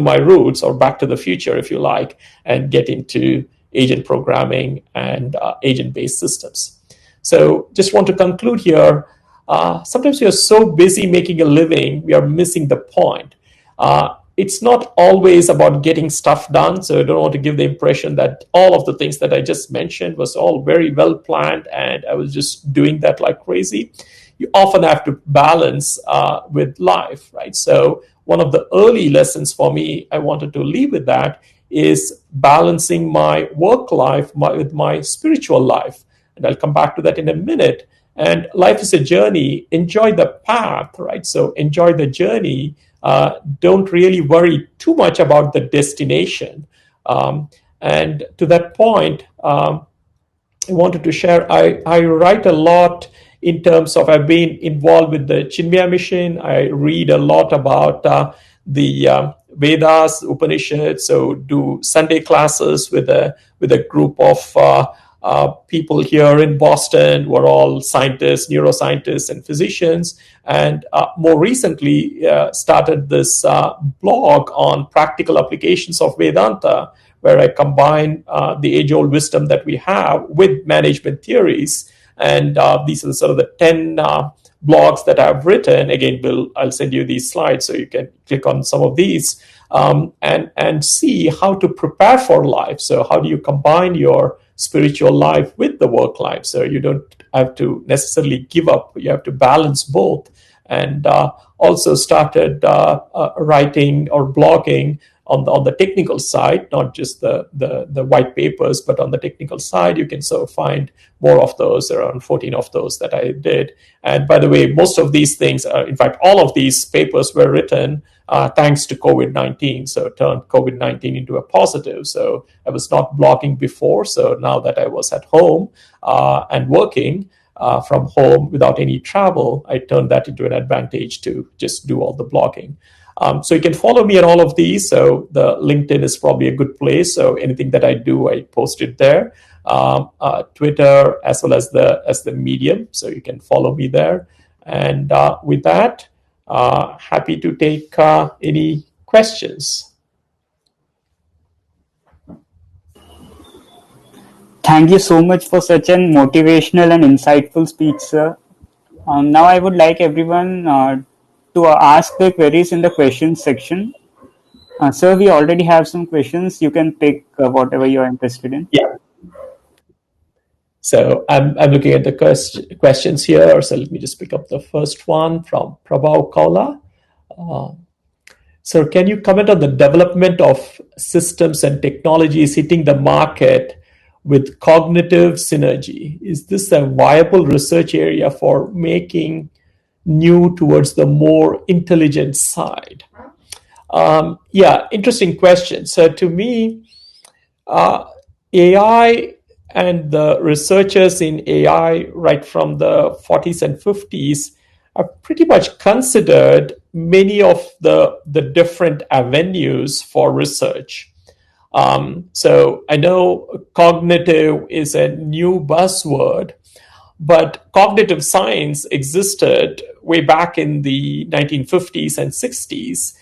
my roots, or back to the future, if you like, and get into agent programming and agent-based systems. So just want to conclude here. sometimes we are so busy making a living, we are missing the point. It's not always about getting stuff done. So I don't want to give the impression that all of the things that I just mentioned was all very well planned and I was just doing that like crazy. You often have to balance with life, right? So one of the early lessons for me, I wanted to leave with that, is balancing my work life with my spiritual life. And I'll come back to that in a minute. And life is a journey. Enjoy the path, right? So enjoy the journey. Don't really worry too much about the destination. And to that point, I wanted to share, I write a lot in terms of, I've been involved with the Chinmaya mission. I read a lot about the Vedas, Upanishads, so do Sunday classes with a group of people here in Boston who are all scientists, neuroscientists, and physicians. And more recently, started this blog on practical applications of Vedanta, where I combine the age-old wisdom that we have with management theories. And these are sort of the 10 blogs that I've written. Again, I'll send you these slides so you can click on some of these and see how to prepare for life. So how do you combine your spiritual life with the work life? So you don't have to necessarily give up. You have to balance both. And also started writing or blogging on the technical side, not just the white papers, but on the technical side, you can sort of find more of those, around 14 of those that I did. And by the way, most of these things, in fact, all of these papers were written thanks to COVID-19. So it turned COVID-19 into a positive. So I was not blogging before. So now that I was at home and working from home without any travel, I turned that into an advantage to just do all the blogging. So you can follow me on all of these. So the LinkedIn is probably a good place. So anything that I do, I post it there. Twitter as well as the Medium. So you can follow me there. And with that, happy to take any questions. Thank you so much for such an motivational and insightful speech, sir. Now I would like everyone to ask their queries in the questions section. Sir, we already have some questions. You can pick whatever you are interested in. Yeah. So I'm looking at the questions here. So let me just pick up the first one from Prabhav Kaula. So can you comment on the development of systems and technologies hitting the market with cognitive synergy? Is this a viable research area for making new towards the more intelligent side? Yeah, interesting question. So to me, AI and the researchers in AI right from the 40s and 50s have pretty much considered many of the different avenues for research. So I know cognitive is a new buzzword, but cognitive science existed way back in the 1950s and 60s.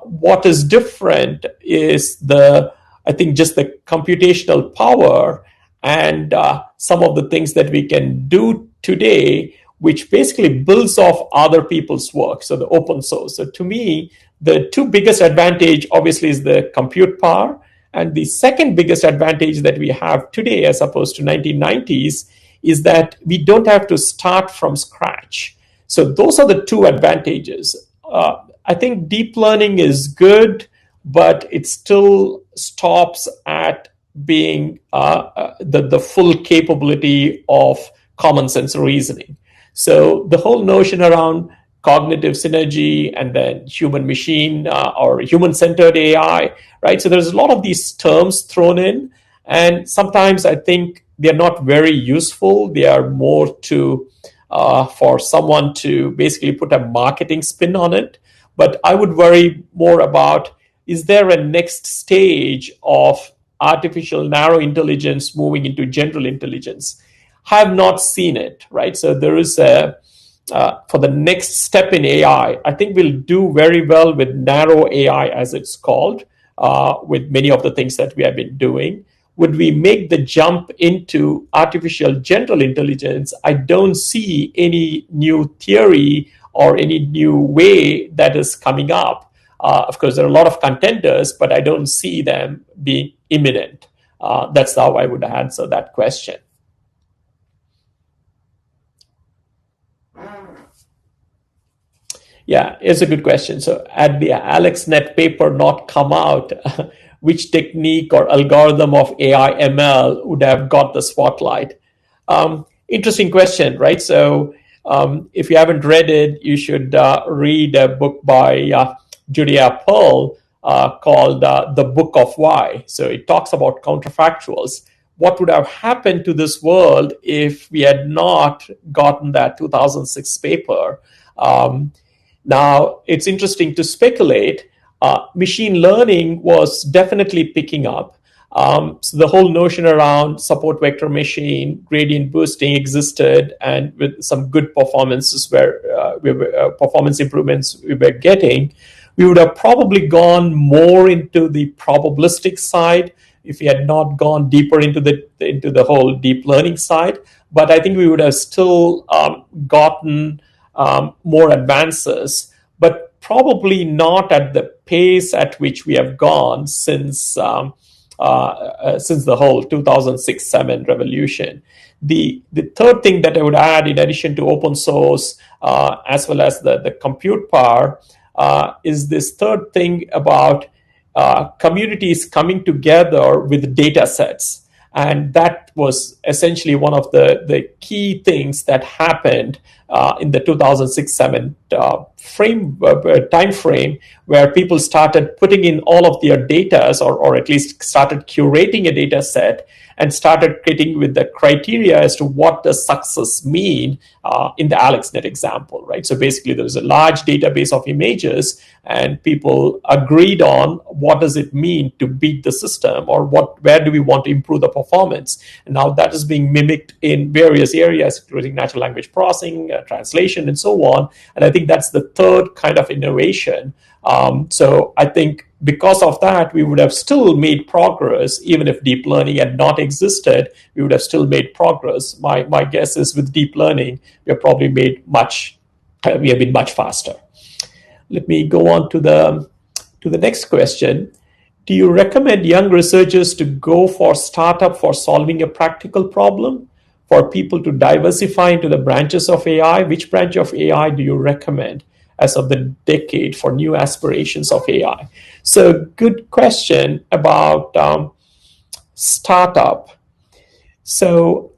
What is different is I think just the computational power and some of the things that we can do today, which basically builds off other people's work, so the open source. So to me, the two biggest advantage obviously is the compute power, and the second biggest advantage that we have today as opposed to 1990s is that we don't have to start from scratch. So those are the two advantages. I think deep learning is good, but it still stops at being the full capability of common sense reasoning. So the whole notion around cognitive synergy and then human machine or human-centered AI, right? So there's a lot of these terms thrown in, and sometimes I think they're not very useful. They are more for someone to basically put a marketing spin on it. But I would worry more about, is there a next stage of artificial narrow intelligence moving into general intelligence? Have not seen it, right? So there is for the next step in AI, I think we'll do very well with narrow AI, as it's called, with many of the things that we have been doing. would we make the jump into artificial general intelligence, I don't see any new theory or any new way that is coming up. Of course, there are a lot of contenders, but I don't see them being imminent. That's how I would answer that question. Yeah, it's a good question. So had the AlexNet paper not come out, which technique or algorithm of AI ML would have got the spotlight? Interesting question, right? So if you haven't read it, you should read a book by Judea Pearl called The Book of Why. So it talks about counterfactuals. What would have happened to this world if we had not gotten that 2006 paper? Now, it's interesting to speculate. Machine learning was definitely picking up. So the whole notion around support vector machine, gradient boosting existed, and with some good performances performance improvements we were getting, we would have probably gone more into the probabilistic side if we had not gone deeper into the whole deep learning side. But I think we would have still gotten more advances, but probably not at the pace at which we have gone since the whole 2006-7 revolution. The third thing that I would add, in addition to open source as well as the compute power, is this third thing about communities coming together with data sets. And that was essentially one of the key things that happened in the 2006-7 time frame, where people started putting in all of their data, or at least started curating a data set and started creating with the criteria as to what does success mean in the AlexNet example, right? So basically there was a large database of images and people agreed on what does it mean to beat the system, or where do we want to improve the performance. And now that is being mimicked in various areas, including natural language processing, translation, and so on. And I think that's the third kind of innovation. So I think because of that, we would have still made progress. Even if deep learning had not existed, we would have still made progress. My guess is with deep learning, we have probably made we have been much faster. Let me go on to the next question. Do you recommend young researchers to go for startup for solving a practical problem? For people to diversify into the branches of AI, which branch of AI do you recommend as of the decade for new aspirations of AI? So good question about startup. So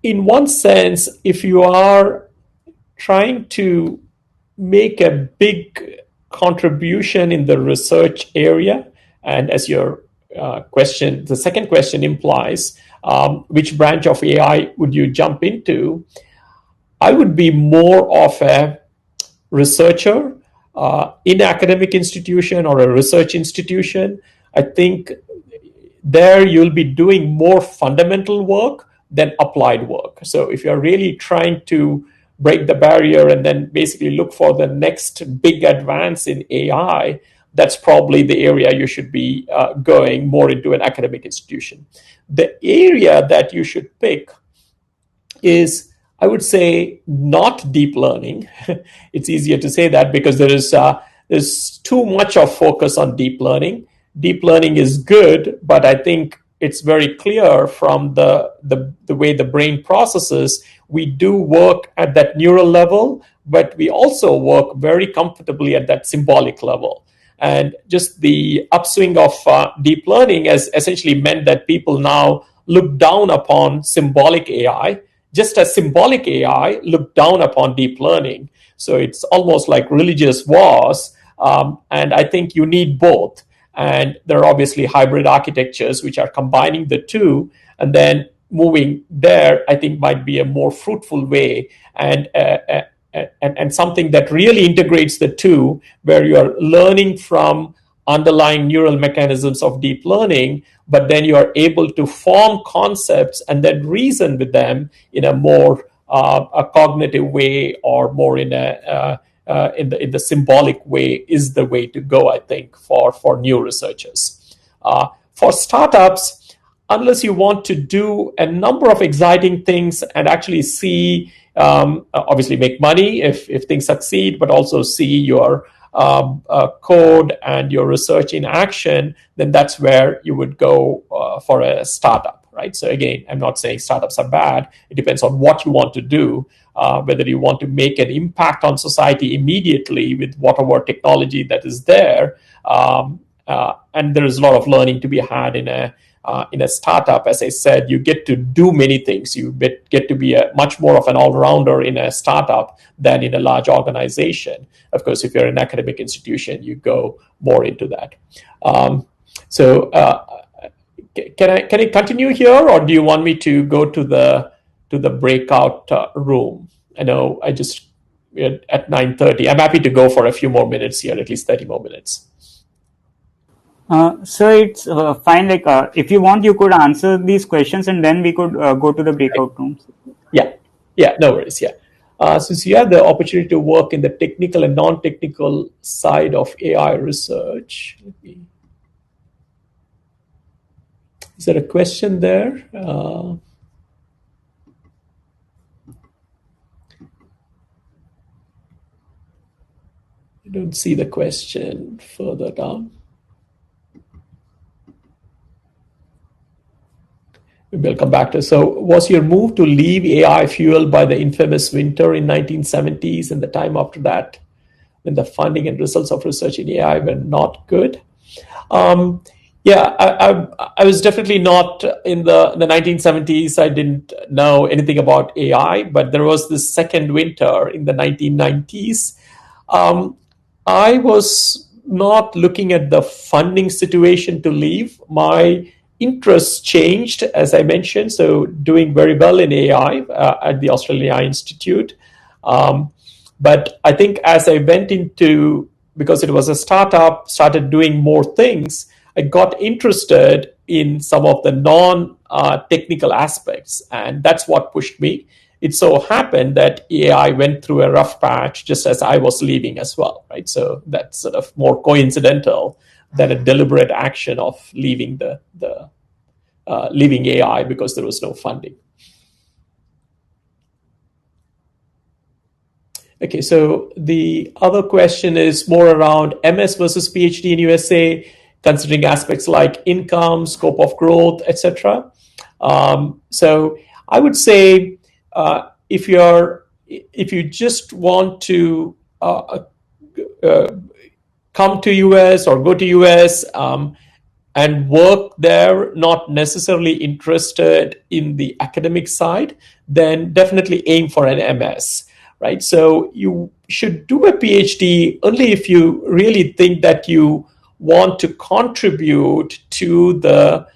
in one sense, if you are trying to make a big contribution in the research area, and as your question, the second question implies, which branch of AI would you jump into? I would be more of a researcher in an academic institution or a research institution. I think there you'll be doing more fundamental work than applied work. So if you're really trying to break the barrier and then basically look for the next big advance in AI, that's probably the area you should be going more into an academic institution. The area that you should pick is, I would say, not deep learning. It's easier to say that because there's too much of focus on deep learning. Deep learning is good, but I think it's very clear from the way the brain processes. We do work at that neural level, but we also work very comfortably at that symbolic level. And just the upswing of deep learning has essentially meant that people now look down upon symbolic AI, just as symbolic AI look down upon deep learning. So it's almost like religious wars. And I think you need both. And there are obviously hybrid architectures which are combining the two. And then moving there, I think, might be a more fruitful way, and something that really integrates the two, where you are learning from underlying neural mechanisms of deep learning, but then you are able to form concepts and then reason with them in a more a cognitive way, or more in the symbolic way, is the way to go, I think, for new researchers. For startups, unless you want to do a number of exciting things and actually see, obviously make money if things succeed, but also see your code and your research in action, then that's where you would go for a startup, right? So again, I'm not saying startups are bad. It depends on what you want to do, whether you want to make an impact on society immediately with whatever technology that is there. And there is a lot of learning to be had in a startup. As I said, you get to do many things. You get to be much more of an all-rounder in a startup than in a large organization. Of course, if you're an academic institution, you go more into that. Can I continue here, or do you want me to go to the breakout room? I know I just at 9:30. I'm happy to go for a few more minutes here, at least 30 more minutes. So it's fine. Like, if you want, you could answer these questions, and then we could go to the breakout rooms. Yeah, no worries. Yeah. Since you have the opportunity to work in the technical and non-technical side of AI research, is there a question there? I don't see the question further down. We'll come back to. So, was your move to leave AI fueled by the infamous winter in 1970s and the time after that, when the funding and results of research in AI were not good? I was definitely not in the 1970s. I didn't know anything about AI, but there was this second winter in the 1990s. I was not looking at the funding situation to leave. My interests changed, as I mentioned, so doing very well in AI at the Australian AI Institute. But I think as I went into, because it was a startup, started doing more things, I got interested in some of the non-technical aspects, and that's what pushed me. It so happened that AI went through a rough patch just as I was leaving as well, right? So that's sort of more coincidental than a deliberate action of leaving leaving AI because there was no funding. Okay, so the other question is more around MS versus PhD in USA, considering aspects like income, scope of growth, etc. So I would say if you just want to come to US or go to US and work there, not necessarily interested in the academic side, then definitely aim for an MS, right? So you should do a PhD only if you really think that you want to contribute to the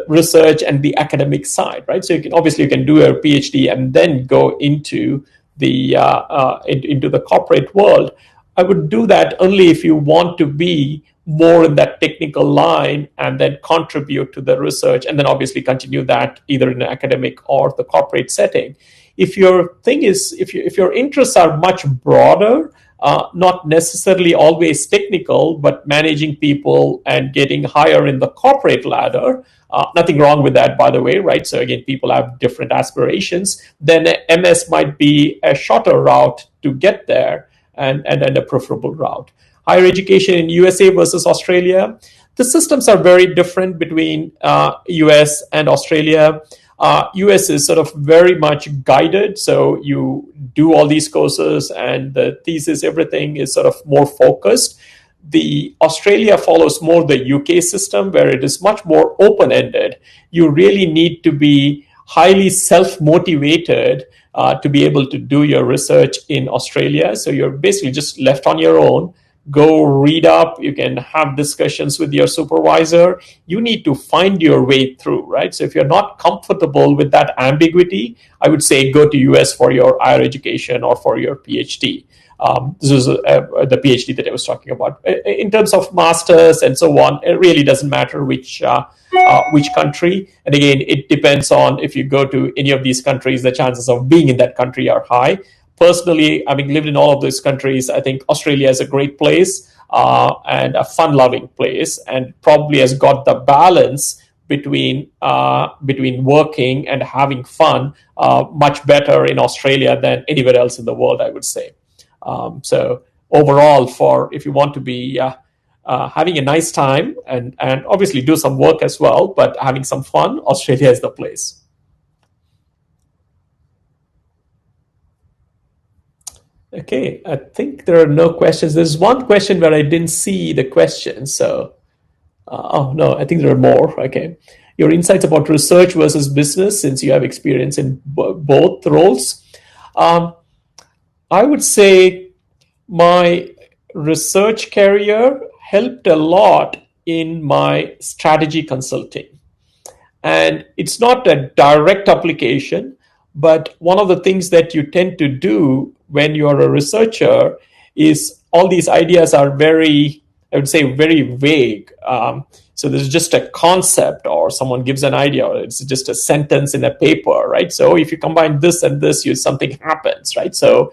research and the academic side, right? So you can do a PhD and then go into the corporate world. I would do that only if you want to be more in that technical line and then contribute to the research, and then obviously continue that either in an academic or the corporate setting. If your thing is, if your interests are much broader, not necessarily always technical, but managing people and getting higher in the corporate ladder, nothing wrong with that, by the way, right? So again, people have different aspirations. Then MS might be a shorter route to get there, and a preferable route. Higher education in USA versus Australia, the systems are very different between US and Australia. US is sort of very much guided, so you do all these courses and the thesis, everything is sort of more focused. The Australia follows more the UK system, where it is much more open-ended. You really need to be highly self-motivated to be able to do your research in Australia. So you're basically just left on your own. Go read up. You can have discussions with your supervisor. You need to find your way through, right? So if you're not comfortable with that ambiguity, I would say go to US for your higher education or for your PhD. This is the PhD that I was talking about. In terms of masters and so on, it really doesn't matter which country. And again, it depends on if you go to any of these countries, the chances of being in that country are high. Personally, having lived in all of those countries, I think Australia is a great place and a fun-loving place, and probably has got the balance between working and having fun much better in Australia than anywhere else in the world, I would say. So overall, if you want to be having a nice time and obviously do some work as well, but having some fun, Australia is the place. Okay, I think there are no questions. There's one question where I didn't see the question. So, oh no, I think there are more. Okay. Your insights about research versus business, since you have experience in both roles. I would say my research career helped a lot in my strategy consulting. And it's not a direct application, but one of the things that you tend to do when you're a researcher is all these ideas are very, I would say, very vague. So there's just a concept, or someone gives an idea, or it's just a sentence in a paper, right? So if you combine this and this, something happens, right? So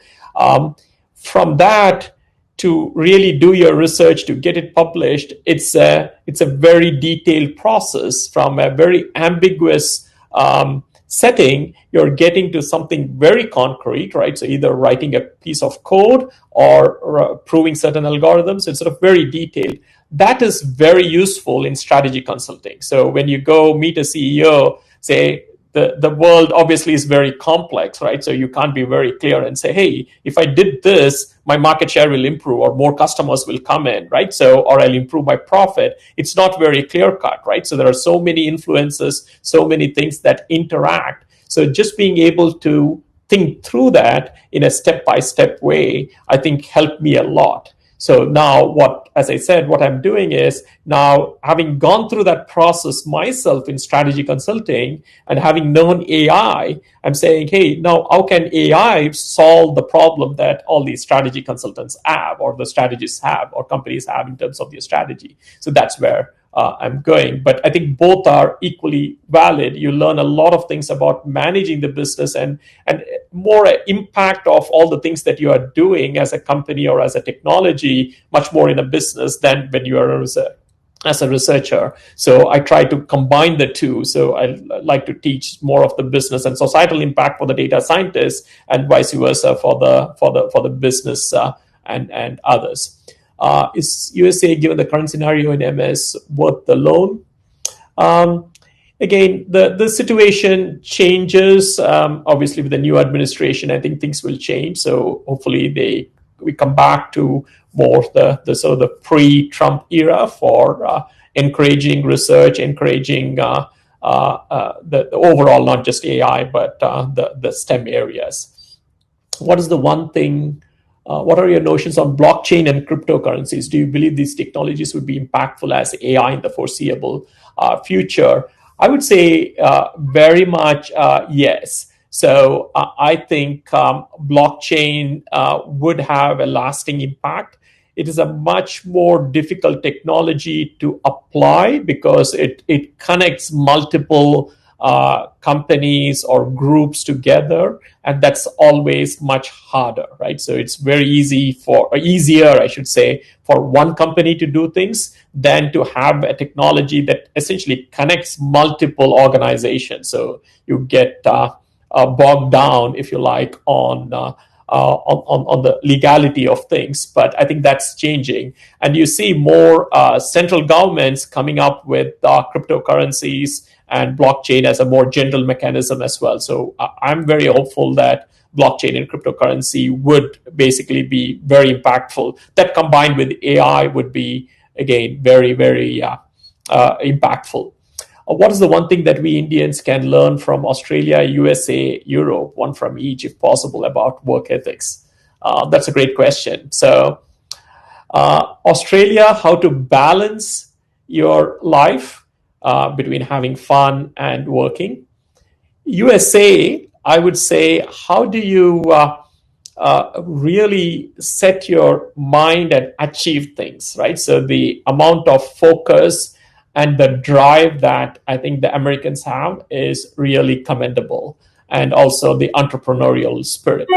from that to really do your research to get it published, it's a very detailed process. From a very ambiguous setting, you're getting to something very concrete, right? So either writing a piece of code or proving certain algorithms. It's sort of very detailed. That is very useful in strategy consulting. So when you go meet a CEO, say, the world obviously is very complex, right? So you can't be very clear and say, hey, if I did this, my market share will improve, or more customers will come in, right? So, or I'll improve my profit. It's not very clear cut, right? So there are so many influences, so many things that interact. So just being able to think through that in a step-by-step way, I think helped me a lot. So now as I said, what I'm doing is now, having gone through that process myself in strategy consulting and having known AI, I'm saying, hey, now how can AI solve the problem that all these strategy consultants have, or the strategists have, or companies have in terms of their strategy? So that's where I'm going. But I think both are equally valid. You learn a lot of things about managing the business and more impact of all the things that you are doing as a company or as a technology, much more in a business than when you are as a researcher. So I try to combine the two. So I like to teach more of the business and societal impact for the data scientists, and vice versa for the business and others. Is USA, given the current scenario in MS, worth the loan? Again, the situation changes. Obviously, with the new administration, I think things will change. So hopefully we come back to more the sort of the pre-Trump era for encouraging research, encouraging the overall, not just AI, but the STEM areas. What is the one thing? What are your notions on blockchain and cryptocurrencies? Do you believe these technologies would be impactful as AI in the foreseeable future? I would say very much yes. So I think blockchain would have a lasting impact. It is a much more difficult technology to apply because it connects multiple companies or groups together, and that's always much harder, right? So it's very easier, I should say, for one company to do things than to have a technology that essentially connects multiple organizations. So you get bogged down, if you like, on the legality of things. But I think that's changing, and you see more central governments coming up with cryptocurrencies and blockchain as a more general mechanism as well. So I'm very hopeful that blockchain and cryptocurrency would basically be very impactful. That combined with AI would be, again, very, very impactful. What is the one thing that we Indians can learn from Australia, USA, Europe, one from each if possible, about work ethics? That's a great question. So Australia, how to balance your life between having fun and working. USA, I would say, how do you really set your mind and achieve things, right? So the amount of focus and the drive that I think the Americans have is really commendable, and also the entrepreneurial spirit.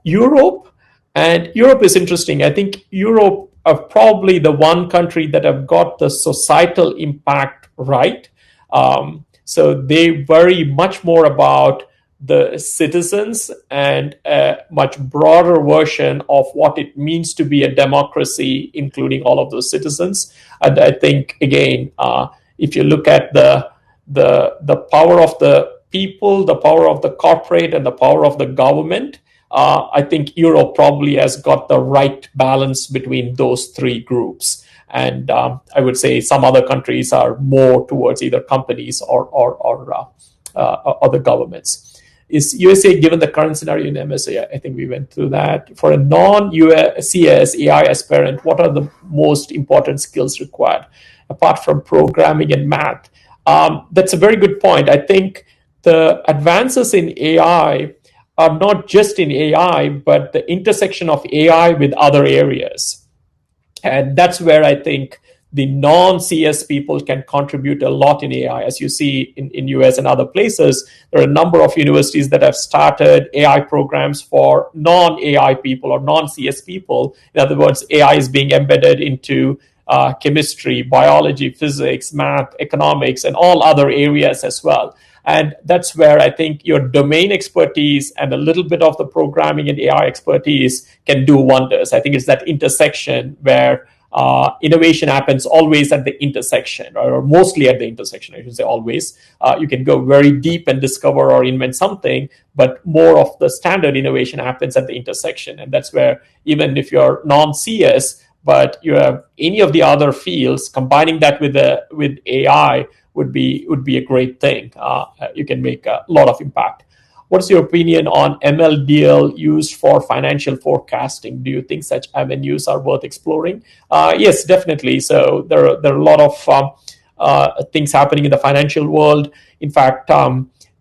Europe is interesting. I think Europe are probably the one country that have got the societal impact right. So they worry much more about the citizens and a much broader version of what it means to be a democracy, including all of those citizens. And I think, again, if you look at the power of the people, the power of the corporate, and the power of the government, I think Europe probably has got the right balance between those three groups. And I would say some other countries are more towards either companies or the governments. Is USA, given the current scenario in MSA, I think we went through that. For a non-CS AI aspirant, what are the most important skills required, apart from programming and math? That's a very good point. I think the advances in AI are not just in AI, but the intersection of AI with other areas. And that's where I think the non-CS people can contribute a lot in AI. As you see in US and other places, there are a number of universities that have started AI programs for non-AI people or non-CS people. In other words, AI is being embedded into chemistry, biology, physics, math, economics, and all other areas as well. And that's where I think your domain expertise and a little bit of the programming and AI expertise can do wonders. I think it's that intersection where innovation happens always at the intersection, or mostly at the intersection, I should say always. You can go very deep and discover or invent something, but more of the standard innovation happens at the intersection. And that's where, even if you're non-CS, but you have any of the other fields, combining that with AI would be a great thing. You can make a lot of impact. What's your opinion on MLDL used for financial forecasting? Do you think such avenues are worth exploring? Yes, definitely. So there are a lot of things happening in the financial world. In fact,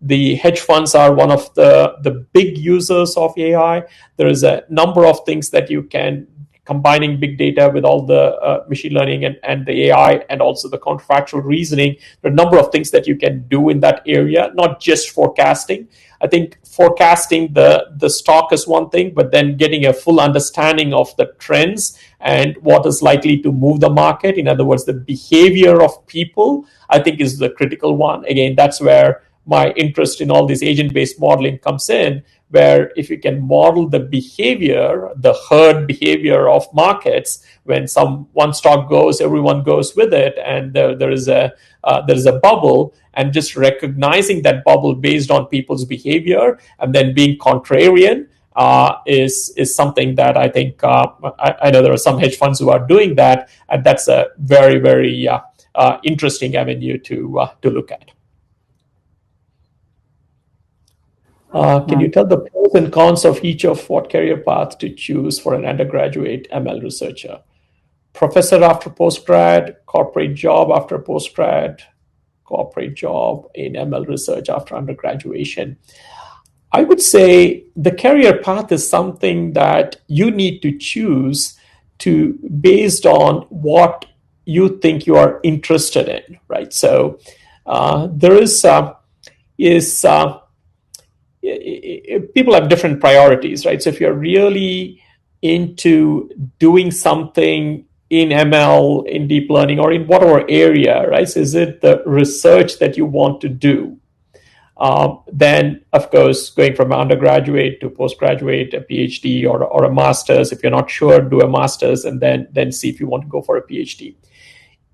the hedge funds are one of the big users of AI. There is a number of things that you can, combining big data with all the machine learning and the AI and also the counterfactual reasoning. There are a number of things that you can do in that area, not just forecasting. I think forecasting the stock is one thing, but then getting a full understanding of the trends and what is likely to move the market, in other words, the behavior of people, I think is the critical one. Again, that's where my interest in all this agent-based modeling comes in, where if you can model the behavior, the herd behavior of markets, when one stock goes, everyone goes with it, and there is a bubble, and just recognizing that bubble based on people's behavior and then being contrarian is something that I think I know there are some hedge funds who are doing that, and that's a very, very interesting avenue to look at. Can you tell the pros and cons of each of what career path to choose for an undergraduate ML researcher? Professor after postgrad, corporate job after postgrad, corporate job in ML research after undergraduation. I would say the career path is something that you need to choose based on what you think you are interested in, right? So there is people have different priorities, right? So if you're really into doing something in ML, in deep learning, or in whatever area, right? So is it the research that you want to do? Then, of course, going from undergraduate to postgraduate, a PhD or a master's. If you're not sure, do a master's and then see if you want to go for a PhD.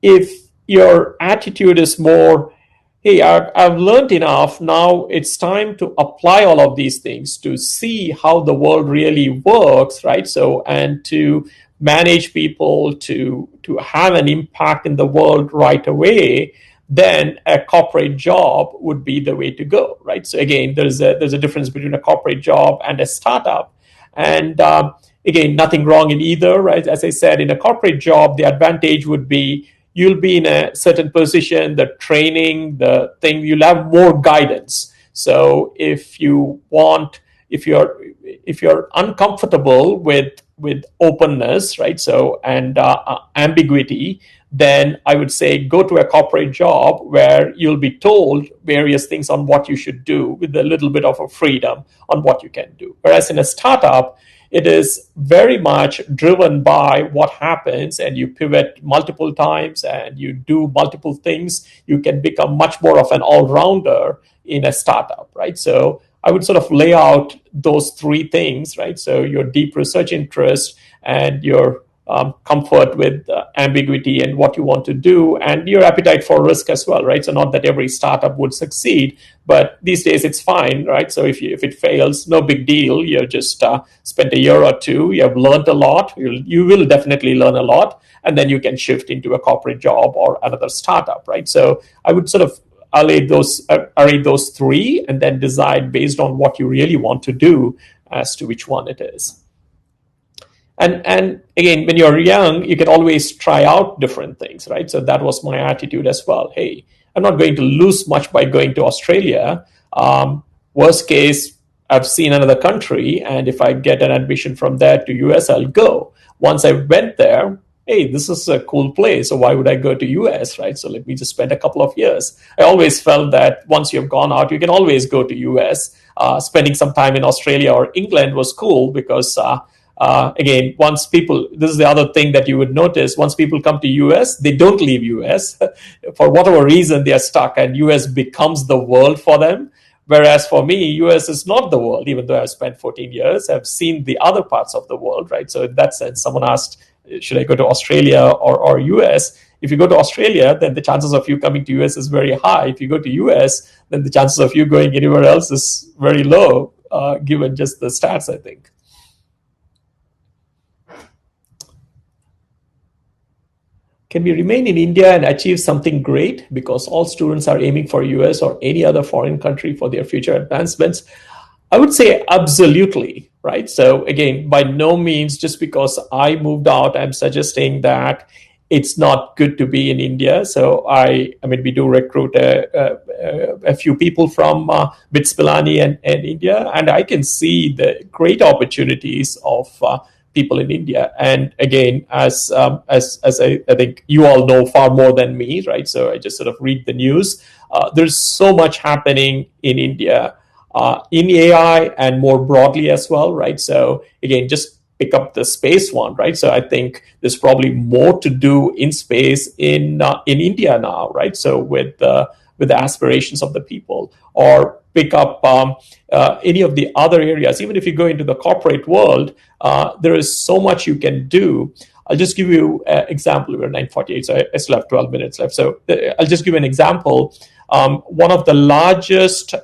If your attitude is more, hey, I've learned enough, now it's time to apply all of these things to see how the world really works, right? So, and to manage people, to have an impact in the world right away, then a corporate job would be the way to go, right? So again, there's a difference between a corporate job and a startup. And again, nothing wrong in either, right? As I said, in a corporate job, the advantage would be you'll be in a certain position, the training, the thing, you'll have more guidance. So if you're uncomfortable with openness, right? So, and ambiguity, then I would say go to a corporate job where you'll be told various things on what you should do with a little bit of a freedom on what you can do. Whereas in a startup, it is very much driven by what happens, and you pivot multiple times and you do multiple things. You can become much more of an all-rounder in a startup, right? So I would sort of lay out those three things, right? So your deep research interest and your comfort with ambiguity and what you want to do, and your appetite for risk as well, right? So not that every startup would succeed, but these days it's fine, right? So if it fails, no big deal. You just spent a year or two, you have learned a lot. You will definitely learn a lot, and then you can shift into a corporate job or another startup, right? So I would sort of array those three, and then decide based on what you really want to do as to which one it is. And again, when you're young, you can always try out different things, right? So that was my attitude as well. Hey, I'm not going to lose much by going to Australia. Worst case, I've seen another country, and if I get an admission from there to US, I'll go. Once I went there, hey, this is a cool place, so why would I go to US, right? So let me just spend a couple of years. I always felt that once you've gone out, you can always go to US. Spending some time in Australia or England was cool because again, this is the other thing that you would notice, once people come to US, they don't leave US. For whatever reason, they are stuck, and US becomes the world for them. Whereas for me, US is not the world, even though I've spent 14 years, I've seen the other parts of the world, right? So in that sense, someone asked, should I go to Australia or US? If you go to Australia, then the chances of you coming to US is very high. If you go to US, then the chances of you going anywhere else is very low, given just the stats, I think. Can we remain in India and achieve something great because all students are aiming for US or any other foreign country for their future advancements? I would say absolutely, right? So again, by no means, just because I moved out, I'm suggesting that it's not good to be in India. So I mean, we do recruit a few people from BITS Pilani and India, and I can see the great opportunities of people in India. And again, as I think you all know far more than me, right? So I just sort of read the news. There's so much happening in India, in AI and more broadly as well, right? So again, just pick up the space one, right? So I think there's probably more to do in space in India now, right? So with the aspirations of the people, or pick up any of the other areas. Even if you go into the corporate world, there is so much you can do. I'll just give you an example. We're 9:48, so I still have 12 minutes left. So I'll just give you an example. One of the largest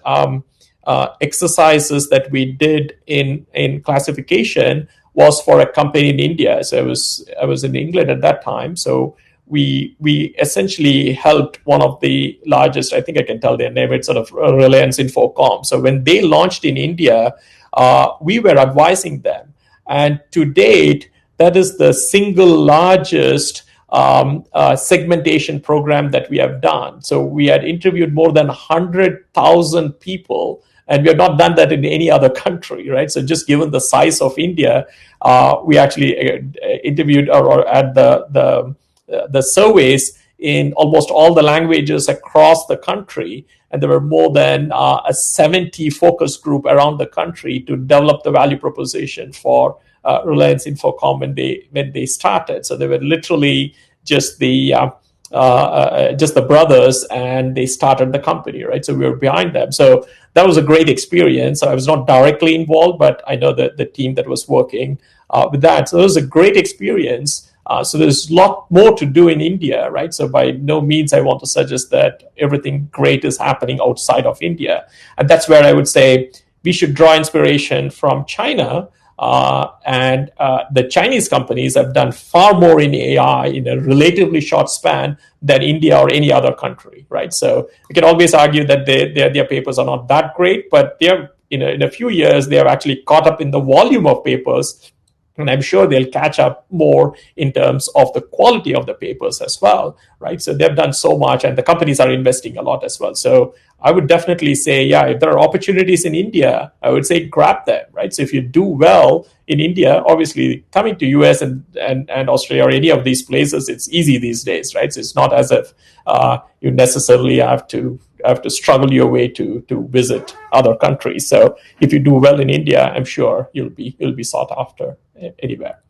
exercises that we did in classification was for a company in India. So I was in England at that time. So we essentially helped one of the largest, I think I can tell their name, it's sort of Reliance Infocom. So when they launched in India, we were advising them. And to date, that is the single largest segmentation program that we have done. So we had interviewed more than 100,000 people, and we have not done that in any other country, right? So just given the size of India, we actually interviewed or had the surveys in almost all the languages across the country. And there were more than a 70 focus group around the country to develop the value proposition for Reliance Infocom when they started. So they were literally just the brothers, and they started the company, right? So we were behind them. So that was a great experience. I was not directly involved, but I know that the team that was working with that. So it was a great experience. So there's a lot more to do in India, right? So by no means I want to suggest that everything great is happening outside of India. And that's where I would say we should draw inspiration from China. And the Chinese companies have done far more in AI in a relatively short span than India or any other country, right? So we can always argue that their papers are not that great, but they're in a few years, they have actually caught up in the volume of papers. And I'm sure they'll catch up more in terms of the quality of the papers as well, right? So they've done so much, and the companies are investing a lot as well. So I would definitely say, yeah, if there are opportunities in India, I would say grab them, right? So if you do well in India, obviously coming to US and Australia or any of these places, it's easy these days, right? So it's not as if you necessarily have to have to struggle your way to visit other countries. So if you do well in India, I'm sure you'll be sought after anywhere.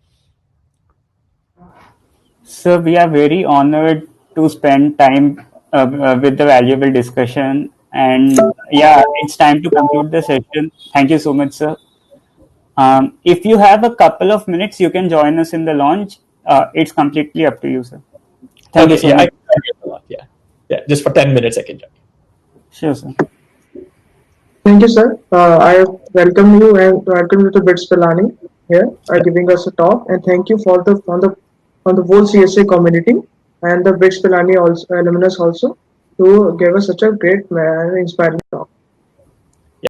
So we are very honored to spend time with the valuable discussion. And yeah, it's time to conclude the session. Thank you so much, sir. If you have a couple of minutes, you can join us in the launch. It's completely up to you, sir. Thank you Okay, so yeah, much. I can join a lot. Yeah, just for 10 minutes I can join. Sure, sir. Thank you, sir. I welcome you and welcome you to BITS Pilani here, giving us a talk. And thank you for the on the whole CSA community and the BITS Pilani also alumnus also, who gave us such a great inspiring talk.